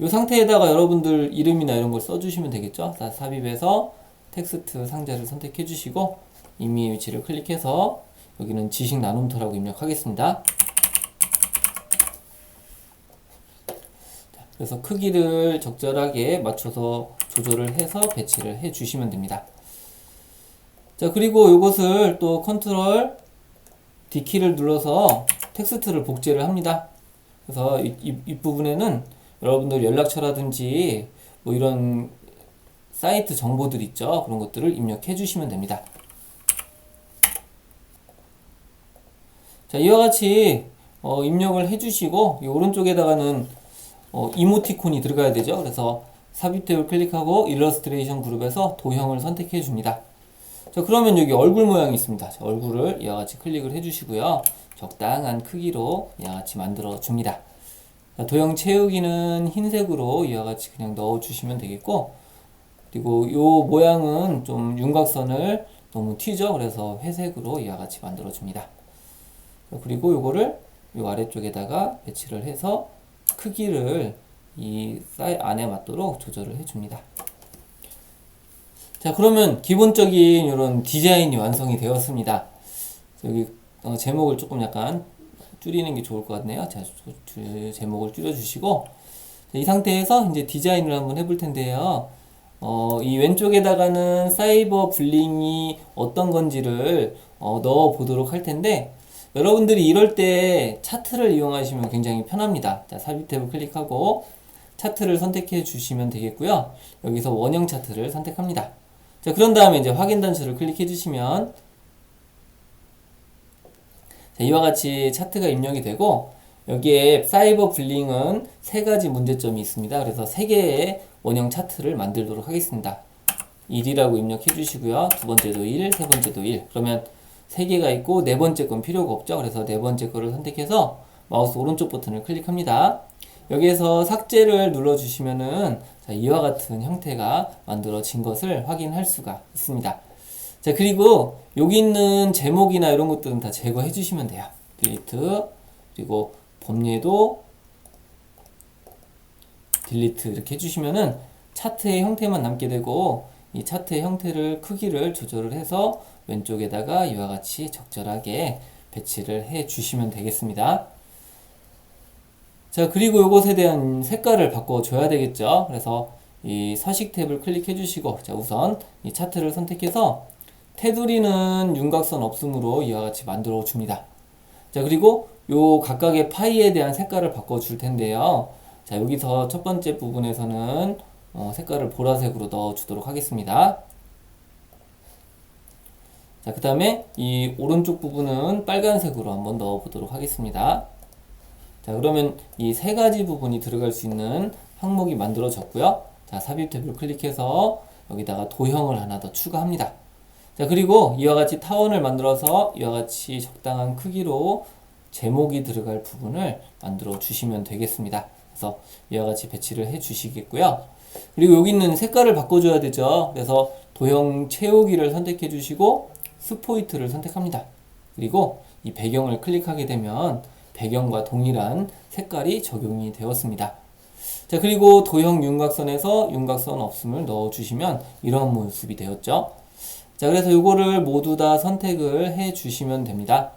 이 상태에다가 여러분들 이름이나 이런 걸 써주시면 되겠죠. 자, 삽입해서 텍스트 상자를 선택해 주시고 임의의 위치를 클릭해서 여기는 지식 나눔터라고 입력하겠습니다. 자, 그래서 크기를 적절하게 맞춰서 조절을 해서 배치를 해 주시면 됩니다. 자, 그리고 이것을 또 컨트롤 D키를 눌러서 텍스트를 복제를 합니다. 그래서 이 부분에는 여러분들 연락처라든지 뭐 이런 사이트 정보들 있죠. 그런 것들을 입력해 주시면 됩니다. 자, 이와 같이 입력을 해 주시고 이 오른쪽에다가는 이모티콘이 들어가야 되죠. 그래서 삽입 탭을 클릭하고 일러스트레이션 그룹에서 도형을 선택해 줍니다. 자, 그러면 여기 얼굴 모양이 있습니다. 자, 얼굴을 이와 같이 클릭을 해 주시고요. 적당한 크기로 이와 같이 만들어 줍니다. 자, 도형 채우기는 흰색으로 이와 같이 그냥 넣어 주시면 되겠고, 그리고 요 모양은 좀 윤곽선을 너무 튀죠. 그래서 회색으로 이와 같이 만들어 줍니다. 자, 그리고 요거를 요 아래쪽에다가 배치를 해서 크기를 이 사이 안에 맞도록 조절을 해 줍니다. 자, 그러면 기본적인 이런 디자인이 완성이 되었습니다. 여기 제목을 조금 약간 줄이는 게 좋을 것 같네요. 자, 제목을 줄여주시고, 이 상태에서 이제 디자인을 한번 해볼 텐데요. 이 왼쪽에다가는 사이버 블링이 어떤 건지를 넣어 보도록 할 텐데, 여러분들이 이럴 때 차트를 이용하시면 굉장히 편합니다. 자, 삽입 탭을 클릭하고 차트를 선택해 주시면 되겠고요. 여기서 원형 차트를 선택합니다. 자, 그런 다음에 이제 확인 단추를 클릭해 주시면 자, 이와 같이 차트가 입력이 되고, 여기에 사이버 블링은 세 가지 문제점이 있습니다. 그래서 세 개의 원형 차트를 만들도록 하겠습니다. 1이라고 입력해 주시고요. 두 번째도 1, 세 번째도 1. 그러면 세 개가 있고 네 번째 건 필요가 없죠. 그래서 네 번째 거를 선택해서 마우스 오른쪽 버튼을 클릭합니다. 여기에서 삭제를 눌러주시면은 자, 이와 같은 형태가 만들어진 것을 확인할 수가 있습니다. 자, 그리고 여기 있는 제목이나 이런 것들은 다 제거해 주시면 돼요. 딜리트, 그리고 범례도 딜리트 이렇게 해주시면은 차트의 형태만 남게 되고, 이 차트의 형태를 크기를 조절을 해서 왼쪽에다가 이와 같이 적절하게 배치를 해 주시면 되겠습니다. 자, 그리고 이것에 대한 색깔을 바꿔줘야 되겠죠. 그래서 이 서식 탭을 클릭해 주시고, 자, 우선 이 차트를 선택해서 테두리는 윤곽선 없음으로 이와 같이 만들어 줍니다. 자, 그리고 요 각각의 파이에 대한 색깔을 바꿔줄 텐데요. 자, 여기서 첫 번째 부분에서는 색깔을 보라색으로 넣어 주도록 하겠습니다. 자, 그 다음에 이 오른쪽 부분은 빨간색으로 한번 넣어 보도록 하겠습니다. 자, 그러면 이 세 가지 부분이 들어갈 수 있는 항목이 만들어졌고요. 자, 삽입 탭을 클릭해서 여기다가 도형을 하나 더 추가합니다. 자, 그리고 이와 같이 타원을 만들어서 이와 같이 적당한 크기로 제목이 들어갈 부분을 만들어 주시면 되겠습니다. 그래서 이와 같이 배치를 해 주시겠고요. 그리고 여기 있는 색깔을 바꿔줘야 되죠. 그래서 도형 채우기를 선택해 주시고 스포이트를 선택합니다. 그리고 이 배경을 클릭하게 되면 배경과 동일한 색깔이 적용이 되었습니다. 자, 그리고 도형 윤곽선에서 윤곽선 없음을 넣어 주시면 이런 모습이 되었죠. 자, 그래서 요거를 모두 다 선택을 해 주시면 됩니다.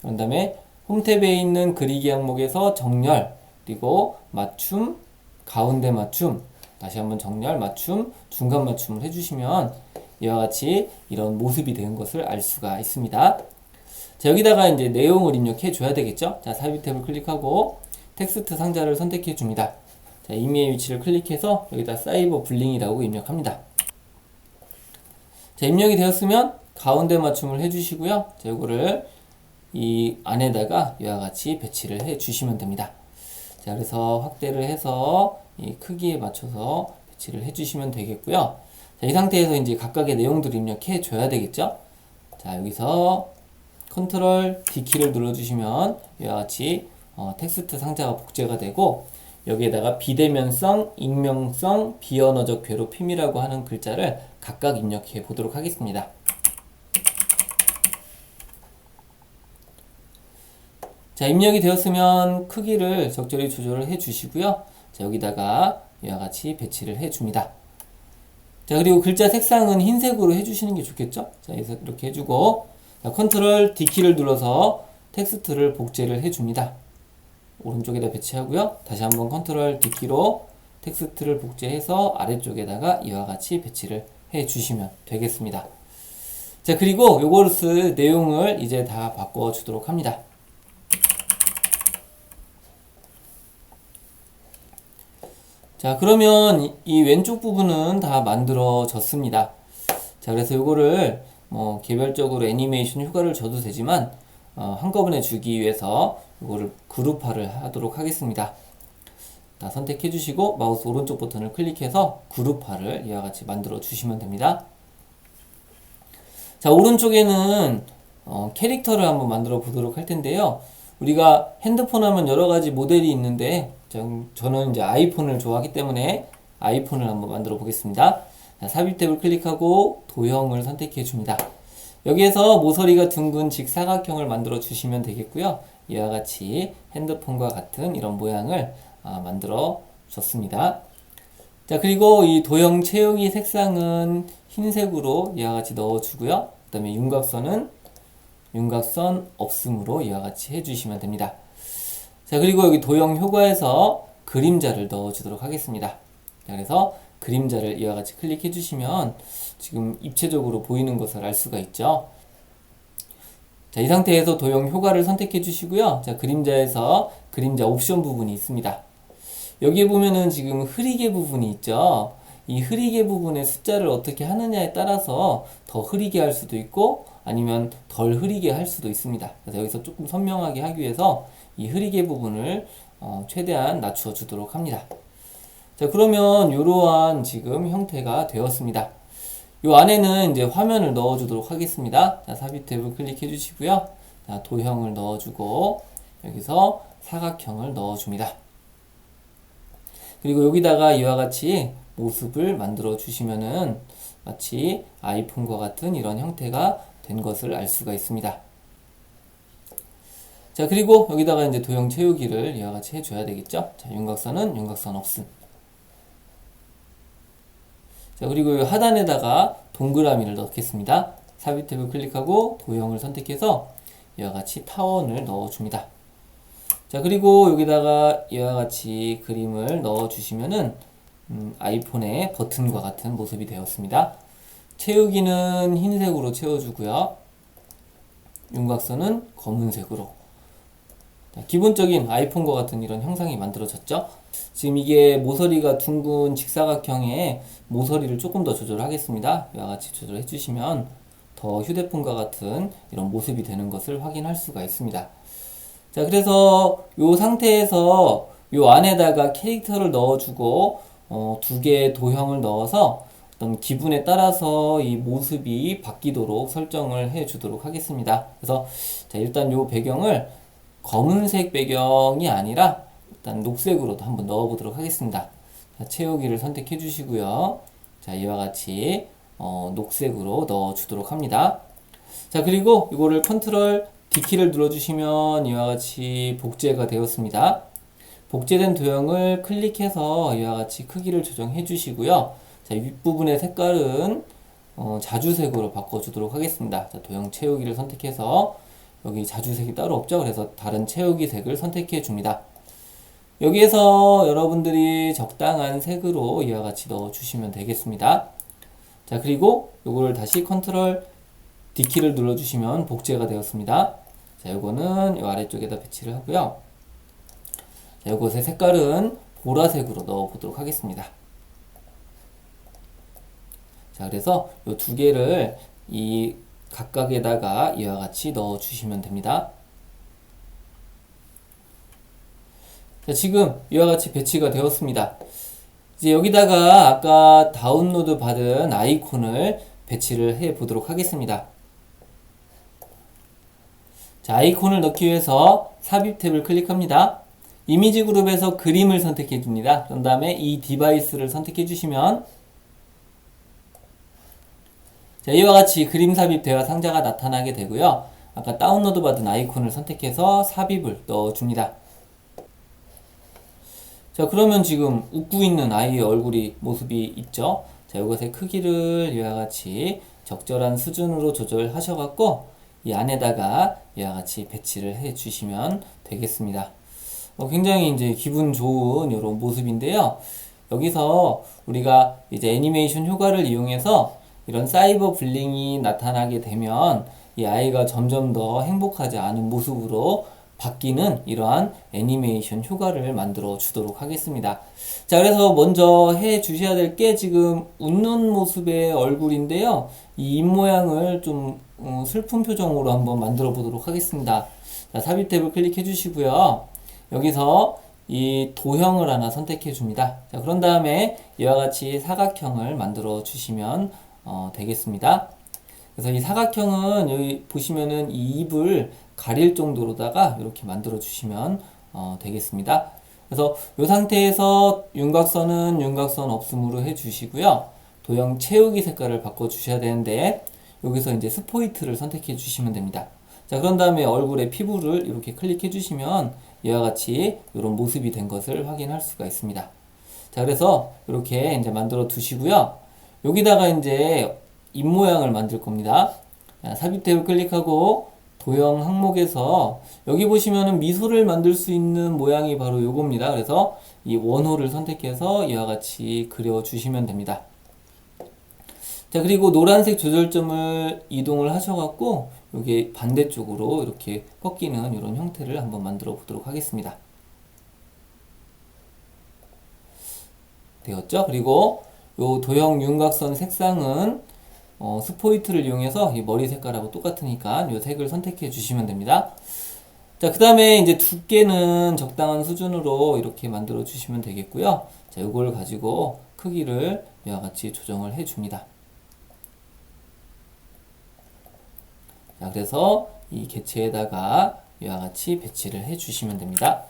그런 다음에 홈 탭에 있는 그리기 항목에서 정렬, 그리고 맞춤, 가운데 맞춤, 다시 한번 정렬, 맞춤, 중간 맞춤을 해주시면 이와 같이 이런 모습이 되는 것을 알 수가 있습니다. 자, 여기다가 이제 내용을 입력해 줘야 되겠죠. 자, 삽입 탭을 클릭하고 텍스트 상자를 선택해 줍니다. 자, 임의의 위치를 클릭해서 여기다 사이버 블링이라고 입력합니다. 자, 입력이 되었으면 가운데 맞춤을 해주시고요. 자, 이거를 이 안에다가 이와 같이 배치를 해 주시면 됩니다. 자, 그래서 확대를 해서 이 크기에 맞춰서 배치를 해주시면 되겠고요. 자, 이 상태에서 이제 각각의 내용들을 입력해 줘야 되겠죠. 자, 여기서 컨트롤 D키를 눌러주시면 이와 같이 텍스트 상자가 복제가 되고, 여기에다가 비대면성, 익명성, 비언어적 괴롭힘이라고 하는 글자를 각각 입력해 보도록 하겠습니다. 자, 입력이 되었으면 크기를 적절히 조절을 해 주시고요. 자, 여기다가 이와 같이 배치를 해 줍니다. 자, 그리고 글자 색상은 흰색으로 해 주시는 게 좋겠죠? 자, 이렇게 해주고, 자, 컨트롤 D키를 눌러서 텍스트를 복제를 해 줍니다. 오른쪽에다 배치하고요. 다시 한번 컨트롤 D키로 텍스트를 복제해서 아래쪽에다가 이와 같이 배치를 해 주시면 되겠습니다. 자, 그리고 요거를 쓸 내용을 이제 다 바꿔 주도록 합니다. 자, 그러면 이 왼쪽 부분은 다 만들어졌습니다. 자, 그래서 요거를 뭐 개별적으로 애니메이션 휴가를 줘도 되지만 한꺼번에 주기 위해서 이거를 그룹화를 하도록 하겠습니다. 자, 선택해 주시고 마우스 오른쪽 버튼을 클릭해서 그룹화를 이와 같이 만들어 주시면 됩니다. 자, 오른쪽에는 캐릭터를 한번 만들어 보도록 할 텐데요. 우리가 핸드폰 하면 여러 가지 모델이 있는데 저는 이제 아이폰을 좋아하기 때문에 아이폰을 한번 만들어 보겠습니다. 자, 삽입 탭을 클릭하고 도형을 선택해 줍니다. 여기에서 모서리가 둥근 직사각형을 만들어 주시면 되겠고요. 이와 같이 핸드폰과 같은 이런 모양을 만들어 줬습니다. 자, 그리고 이 도형 채우기 색상은 흰색으로 이와 같이 넣어 주고요. 그 다음에 윤곽선은 윤곽선 없음으로 이와 같이 해주시면 됩니다. 자, 그리고 여기 도형 효과에서 그림자를 넣어 주도록 하겠습니다. 자, 그래서 그림자를 이와 같이 클릭해 주시면 지금 입체적으로 보이는 것을 알 수가 있죠. 자, 이 상태에서 도형 효과를 선택해 주시고요. 자, 그림자에서 그림자 옵션 부분이 있습니다. 여기에 보면은 지금 흐리게 부분이 있죠. 이 흐리게 부분의 숫자를 어떻게 하느냐에 따라서 더 흐리게 할 수도 있고 아니면 덜 흐리게 할 수도 있습니다. 그래서 여기서 조금 선명하게 하기 위해서 이 흐리게 부분을 최대한 낮추어 주도록 합니다. 자, 그러면 이러한 지금 형태가 되었습니다. 이 안에는 이제 화면을 넣어 주도록 하겠습니다. 자, 삽입 탭을 클릭해 주시고요. 자, 도형을 넣어 주고 여기서 사각형을 넣어 줍니다. 그리고 여기다가 이와 같이 모습을 만들어 주시면은 마치 아이폰과 같은 이런 형태가 된 것을 알 수가 있습니다. 자, 그리고 여기다가 이제 도형 채우기를 이와 같이 해줘야 되겠죠. 자, 윤곽선은 윤곽선 없음. 자, 그리고 하단에다가 동그라미를 넣겠습니다. 삽입 탭을 클릭하고 도형을 선택해서 이와 같이 타원을 넣어줍니다. 자, 그리고 여기다가 이와 같이 그림을 넣어주시면은 아이폰의 버튼과 같은 모습이 되었습니다. 채우기는 흰색으로 채워주고요. 윤곽선은 검은색으로. 자, 기본적인 아이폰과 같은 이런 형상이 만들어졌죠. 지금 이게 모서리가 둥근 직사각형에 모서리를 조금 더 조절하겠습니다. 이와 같이 조절해 주시면 더 휴대폰과 같은 이런 모습이 되는 것을 확인할 수가 있습니다. 자, 그래서 이 상태에서 이 안에다가 캐릭터를 넣어주고 두 개의 도형을 넣어서 어떤 기분에 따라서 이 모습이 바뀌도록 설정을 해 주도록 하겠습니다. 그래서 자, 일단 이 배경을 검은색 배경이 아니라 일단 녹색으로도 한번 넣어 보도록 하겠습니다. 자, 채우기를 선택해 주시고요. 자, 이와 같이 녹색으로 넣어 주도록 합니다. 자, 그리고 이거를 컨트롤 D키를 눌러주시면 이와 같이 복제가 되었습니다. 복제된 도형을 클릭해서 이와 같이 크기를 조정해 주시고요. 자, 윗부분의 색깔은 자주색으로 바꿔주도록 하겠습니다. 자, 도형 채우기를 선택해서 여기 자주색이 따로 없죠. 그래서 다른 채우기 색을 선택해 줍니다. 여기에서 여러분들이 적당한 색으로 이와 같이 넣어 주시면 되겠습니다. 자, 그리고 이거를 다시 컨트롤 D키를 눌러주시면 복제가 되었습니다. 자, 요거는 이 아래쪽에다 배치를 하고요. 자, 요것의 색깔은 보라색으로 넣어 보도록 하겠습니다. 자, 그래서 요 두 개를 이 각각에다가 이와 같이 넣어 주시면 됩니다. 자, 지금 이와 같이 배치가 되었습니다. 이제 여기다가 아까 다운로드 받은 아이콘을 배치를 해 보도록 하겠습니다. 자, 아이콘을 넣기 위해서 삽입 탭을 클릭합니다. 이미지 그룹에서 그림을 선택해 줍니다. 그런 다음에 이 디바이스를 선택해 주시면 자, 이와 같이 그림 삽입되어 상자가 나타나게 되고요. 아까 다운로드 받은 아이콘을 선택해서 삽입을 넣어줍니다. 자, 그러면 지금 웃고 있는 아이의 얼굴이 모습이 있죠. 자, 이것의 크기를 이와 같이 적절한 수준으로 조절하셔갖고 이 안에다가 이와 같이 배치를 해 주시면 되겠습니다. 굉장히 이제 기분 좋은 이런 모습인데요. 여기서 우리가 이제 애니메이션 효과를 이용해서 이런 사이버 불링이 나타나게 되면 이 아이가 점점 더 행복하지 않은 모습으로 바뀌는 이러한 애니메이션 효과를 만들어 주도록 하겠습니다. 자, 그래서 먼저 해 주셔야 될 게 지금 웃는 모습의 얼굴인데요. 이 입모양을 좀 슬픈 표정으로 한번 만들어 보도록 하겠습니다. 자, 삽입 탭을 클릭해 주시고요. 여기서 이 도형을 하나 선택해 줍니다. 자, 그런 다음에 이와 같이 사각형을 만들어 주시면 되겠습니다. 그래서 이 사각형은 여기 보시면은 이 입을 가릴 정도로다가 이렇게 만들어 주시면 되겠습니다. 그래서 이 상태에서 윤곽선은 윤곽선 없음으로 해 주시고요. 도형 채우기 색깔을 바꿔 주셔야 되는데 여기서 이제 스포이트를 선택해 주시면 됩니다. 자, 그런 다음에 얼굴의 피부를 이렇게 클릭해 주시면 이와 같이 이런 모습이 된 것을 확인할 수가 있습니다. 자, 그래서 이렇게 이제 만들어 두시고요. 여기다가 이제 입모양을 만들 겁니다. 자, 삽입 탭을 클릭하고 도형 항목에서 여기 보시면은 미소를 만들 수 있는 모양이 바로 요겁니다. 그래서 이 원호를 선택해서 이와 같이 그려 주시면 됩니다. 자, 그리고 노란색 조절점을 이동을 하셔갖고 여기 반대쪽으로 이렇게 꺾이는 이런 형태를 한번 만들어 보도록 하겠습니다. 되었죠? 그리고 요 도형 윤곽선 색상은 스포이트를 이용해서 이 머리 색깔하고 똑같으니까 이 색을 선택해 주시면 됩니다. 자, 그 다음에 이제 두께는 적당한 수준으로 이렇게 만들어 주시면 되겠고요. 자, 이걸 가지고 크기를 이와 같이 조정을 해 줍니다. 자, 그래서 이 개체에다가 이와 같이 배치를 해 주시면 됩니다.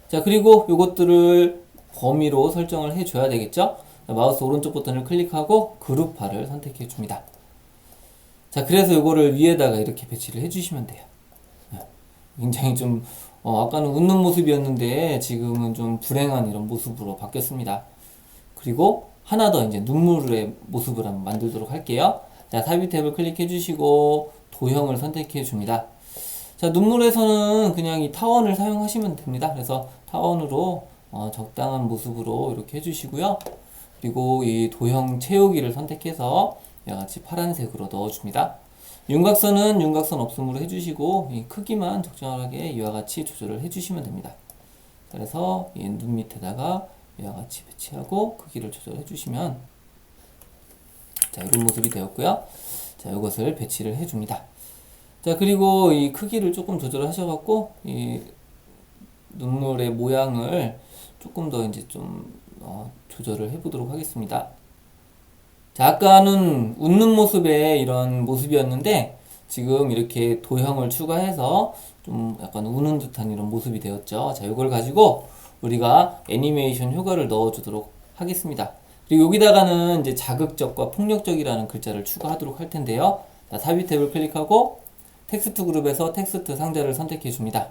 자, 그리고 이것들을 범위로 설정을 해줘야 되겠죠? 자, 마우스 오른쪽 버튼을 클릭하고 그룹화를 선택해 줍니다. 자, 그래서 이거를 위에다가 이렇게 배치를 해주시면 돼요. 굉장히 좀 아까는 웃는 모습이었는데 지금은 좀 불행한 이런 모습으로 바뀌었습니다. 그리고 하나 더 이제 눈물의 모습을 한번 만들도록 할게요. 자, 삽입 탭을 클릭해 주시고 도형을 선택해 줍니다. 자, 눈물에서는 그냥 이 타원을 사용하시면 됩니다. 그래서 타원으로 적당한 모습으로 이렇게 해주시고요. 그리고 이 도형 채우기를 선택해서 이와 같이 파란색으로 넣어줍니다. 윤곽선은 윤곽선 없음으로 해주시고 이 크기만 적절하게 이와 같이 조절을 해주시면 됩니다. 그래서 이 눈 밑에다가 이와 같이 배치하고 크기를 조절해 주시면 자, 이런 모습이 되었고요. 자, 이것을 배치를 해줍니다. 자, 그리고 이 크기를 조금 조절하셔갖고 이 눈물의 모양을 조금 더 이제 좀 조절을 해보도록 하겠습니다. 자, 아까는 웃는 모습의 이런 모습이었는데 지금 이렇게 도형을 추가해서 좀 약간 우는 듯한 이런 모습이 되었죠. 자, 이걸 가지고 우리가 애니메이션 효과를 넣어주도록 하겠습니다. 그리고 여기다가는 이제 자극적과 폭력적이라는 글자를 추가하도록 할 텐데요. 자, 삽입 탭을 클릭하고 텍스트 그룹에서 텍스트 상자를 선택해 줍니다.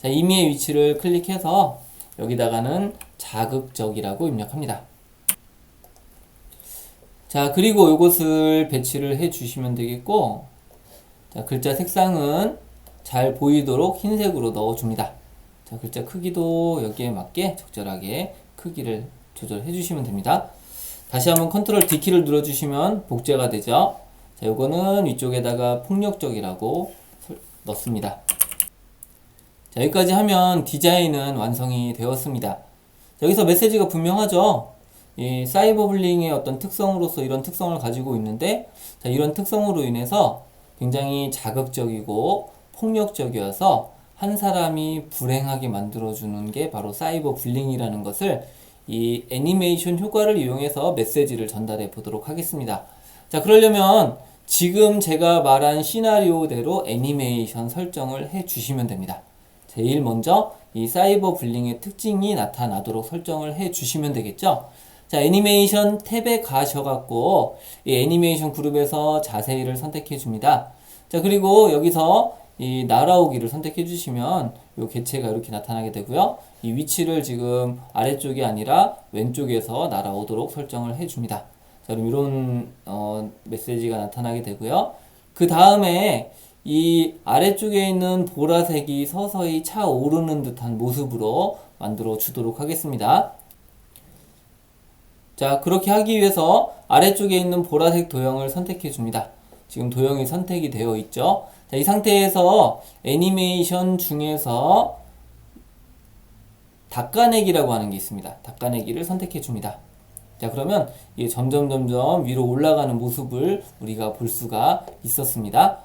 자, 임의의 위치를 클릭해서 여기다가는 자극적이라고 입력합니다. 자, 그리고 이것을 배치를 해 주시면 되겠고, 자, 글자 색상은 잘 보이도록 흰색으로 넣어 줍니다. 자, 글자 크기도 여기에 맞게 적절하게 크기를 조절해 주시면 됩니다. 다시 한번 컨트롤 D키를 눌러 주시면 복제가 되죠. 자, 요거는 위쪽에다가 폭력적이라고 넣습니다. 자, 여기까지 하면 디자인은 완성이 되었습니다. 자, 여기서 메시지가 분명하죠. 이 사이버블링의 어떤 특성으로서 이런 특성을 가지고 있는데, 자, 이런 특성으로 인해서 굉장히 자극적이고 폭력적이어서 한 사람이 불행하게 만들어주는 게 바로 사이버 불링이라는 것을 이 애니메이션 효과를 이용해서 메시지를 전달해 보도록 하겠습니다. 자, 그러려면 지금 제가 말한 시나리오대로 애니메이션 설정을 해 주시면 됩니다. 제일 먼저 이 사이버 불링의 특징이 나타나도록 설정을 해 주시면 되겠죠. 자, 애니메이션 탭에 가셔갖고 이 애니메이션 그룹에서 자세히를 선택해 줍니다. 자, 그리고 여기서 이 날아오기를 선택해 주시면 이 개체가 이렇게 나타나게 되고요. 이 위치를 지금 아래쪽이 아니라 왼쪽에서 날아오도록 설정을 해 줍니다. 자, 그럼 이런 메시지가 나타나게 되고요. 그 다음에 이 아래쪽에 있는 보라색이 서서히 차오르는 듯한 모습으로 만들어 주도록 하겠습니다. 자, 그렇게 하기 위해서 아래쪽에 있는 보라색 도형을 선택해 줍니다. 지금 도형이 선택이 되어 있죠. 자, 이 상태에서 애니메이션 중에서 닦아내기라고 하는 게 있습니다. 닦아내기를 선택해 줍니다. 자, 그러면 이게 점점 위로 올라가는 모습을 우리가 볼 수가 있었습니다.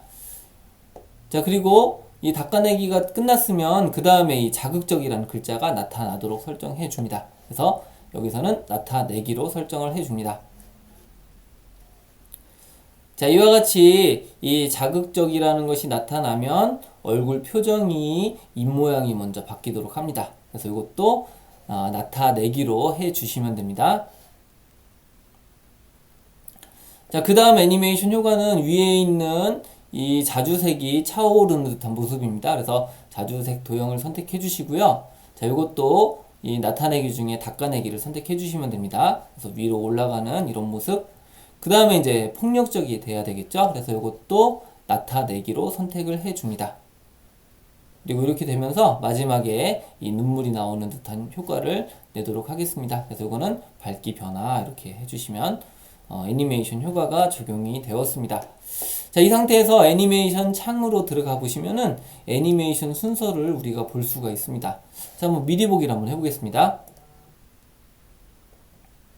자, 그리고 이 닦아내기가 끝났으면 그 다음에 이 자극적이라는 글자가 나타나도록 설정해 줍니다. 그래서 여기서는 나타내기로 설정을 해 줍니다. 자, 이와 같이 이 자극적이라는 것이 나타나면 얼굴 표정이 입모양이 먼저 바뀌도록 합니다. 그래서 이것도 나타내기로 해 주시면 됩니다. 자, 그 다음 애니메이션 효과는 위에 있는 이 자주색이 차오르는 듯한 모습입니다. 그래서 자주색 도형을 선택해 주시고요. 자, 이것도 이 나타내기 중에 닦아내기를 선택해 주시면 됩니다. 그래서 위로 올라가는 이런 모습. 그 다음에 이제 폭력적이 돼야 되겠죠. 그래서 이것도 나타내기로 선택을 해 줍니다. 그리고 이렇게 되면서 마지막에 이 눈물이 나오는 듯한 효과를 내도록 하겠습니다. 그래서 이거는 밝기 변화 이렇게 해주시면 애니메이션 효과가 적용이 되었습니다. 자, 이 상태에서 애니메이션 창으로 들어가 보시면은 애니메이션 순서를 우리가 볼 수가 있습니다. 자, 한번 미리 보기를 한번 해보겠습니다.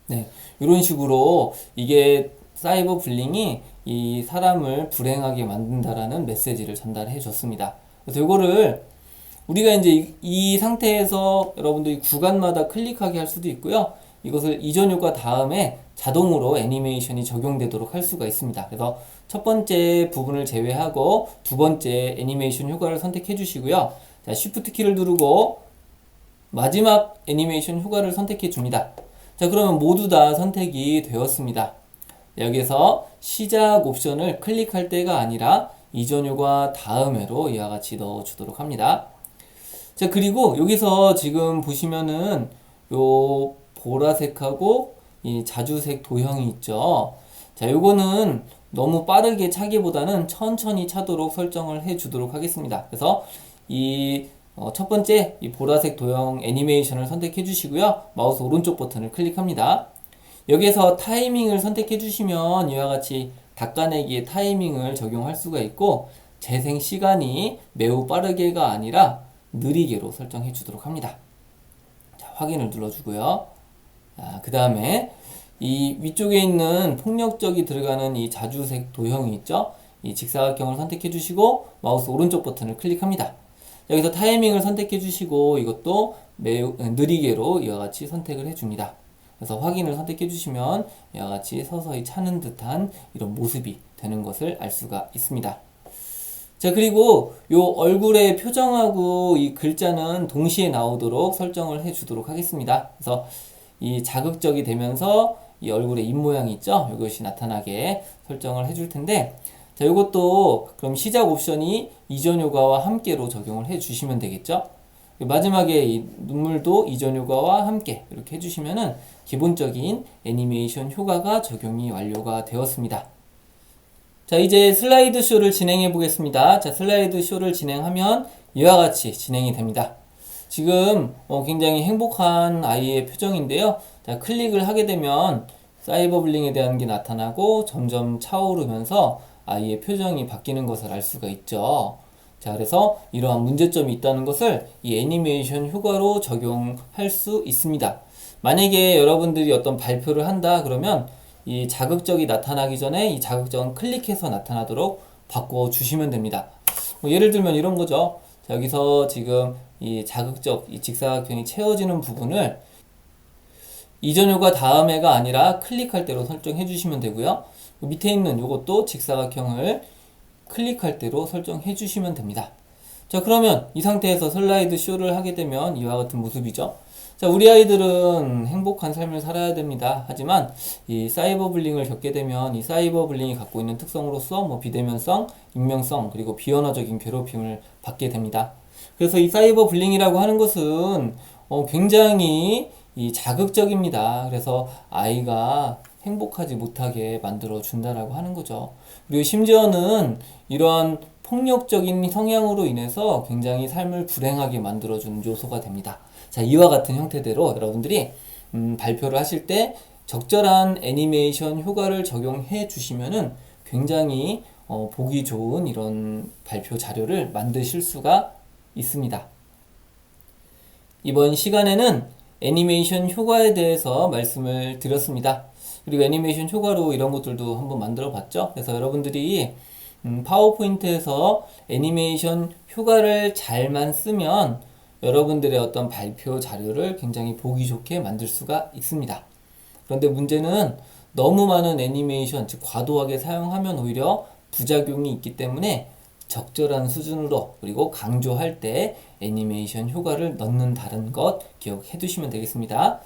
네, 이런 식으로 이게 사이버 불링이 이 사람을 불행하게 만든다라는 메시지를 전달해 줬습니다. 그래서 이거를 우리가 이제 이 상태에서 여러분들이 구간마다 클릭하게 할 수도 있고요. 이것을 이전 효과 다음에 자동으로 애니메이션이 적용되도록 할 수가 있습니다. 그래서 첫 번째 부분을 제외하고 두 번째 애니메이션 효과를 선택해 주시고요. 자, Shift 키를 누르고 마지막 애니메이션 효과를 선택해 줍니다. 자, 그러면 모두 다 선택이 되었습니다. 여기서 시작 옵션을 클릭할 때가 아니라 이전 효과 다음에로 이와 같이 넣어 주도록 합니다. 자, 그리고 여기서 지금 보시면은 요 보라색하고 이 자주색 도형이 있죠. 자, 요거는 너무 빠르게 차기보다는 천천히 차도록 설정을 해 주도록 하겠습니다. 그래서 이 첫 번째 이 보라색 도형 애니메이션을 선택해 주시고요. 마우스 오른쪽 버튼을 클릭합니다. 여기에서 타이밍을 선택해 주시면 이와 같이 닦아내기의 타이밍을 적용할 수가 있고 재생 시간이 매우 빠르게가 아니라 느리게로 설정해 주도록 합니다. 자, 확인을 눌러주고요. 그 다음에 이 위쪽에 있는 폭력적이 들어가는 이 자주색 도형이 있죠. 이 직사각형을 선택해 주시고 마우스 오른쪽 버튼을 클릭합니다. 여기서 타이밍을 선택해 주시고 이것도 매우 느리게로 이와 같이 선택을 해 줍니다. 그래서 확인을 선택해 주시면 이와 같이 서서히 차는 듯한 이런 모습이 되는 것을 알 수가 있습니다. 자, 그리고 요 얼굴의 표정하고 이 글자는 동시에 나오도록 설정을 해 주도록 하겠습니다. 그래서 이 자극적이 되면서 이 얼굴의 입모양이 있죠? 이것이 나타나게 설정을 해줄 텐데, 자, 이것도 그럼 시작 옵션이 이전 효과와 함께로 적용을 해 주시면 되겠죠? 마지막에 이 눈물도 이전 효과와 함께 이렇게 해주시면은 기본적인 애니메이션 효과가 적용이 완료가 되었습니다. 자, 이제 슬라이드 쇼를 진행해 보겠습니다. 자, 슬라이드 쇼를 진행하면 이와 같이 진행이 됩니다. 지금 굉장히 행복한 아이의 표정인데요. 자, 클릭을 하게 되면 사이버 불링에 대한 게 나타나고 점점 차오르면서 아이의 표정이 바뀌는 것을 알 수가 있죠. 자, 그래서 이러한 문제점이 있다는 것을 이 애니메이션 효과로 적용할 수 있습니다. 만약에 여러분들이 어떤 발표를 한다 그러면 이 자극적이 나타나기 전에 이 자극적은 클릭해서 나타나도록 바꿔주시면 됩니다. 뭐 예를 들면 이런 거죠. 자, 여기서 지금 이 자극적, 이 직사각형이 채워지는 부분을 이전 효과 다음에가 아니라 클릭할 대로 설정해 주시면 되고요. 밑에 있는 이것도 직사각형을 클릭할 대로 설정해 주시면 됩니다. 자, 그러면 이 상태에서 슬라이드 쇼를 하게 되면 이와 같은 모습이죠. 자, 우리 아이들은 행복한 삶을 살아야 됩니다. 하지만 이 사이버 불링을 겪게 되면 이 사이버 불링이 갖고 있는 특성으로서 뭐 비대면성, 익명성, 그리고 비언어적인 괴롭힘을 받게 됩니다. 그래서 이 사이버 불링이라고 하는 것은 굉장히 이 자극적입니다. 그래서 아이가 행복하지 못하게 만들어 준다라고 하는 거죠. 그리고 심지어는 이러한 폭력적인 성향으로 인해서 굉장히 삶을 불행하게 만들어주는 요소가 됩니다. 자, 이와 같은 형태대로 여러분들이 발표를 하실 때 적절한 애니메이션 효과를 적용해 주시면은 굉장히 보기 좋은 이런 발표 자료를 만드실 수가 있습니다. 이번 시간에는 애니메이션 효과에 대해서 말씀을 드렸습니다. 그리고 애니메이션 효과로 이런 것들도 한번 만들어 봤죠. 그래서 여러분들이 파워포인트에서 애니메이션 효과를 잘만 쓰면 여러분들의 어떤 발표 자료를 굉장히 보기 좋게 만들 수가 있습니다. 그런데 문제는 너무 많은 애니메이션, 즉 과도하게 사용하면 오히려 부작용이 있기 때문에 적절한 수준으로, 그리고 강조할 때 애니메이션 효과를 넣는다는 것 기억해 두시면 되겠습니다.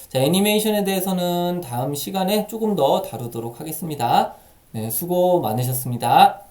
자, 애니메이션에 대해서는 다음 시간에 조금 더 다루도록 하겠습니다. 네, 수고 많으셨습니다.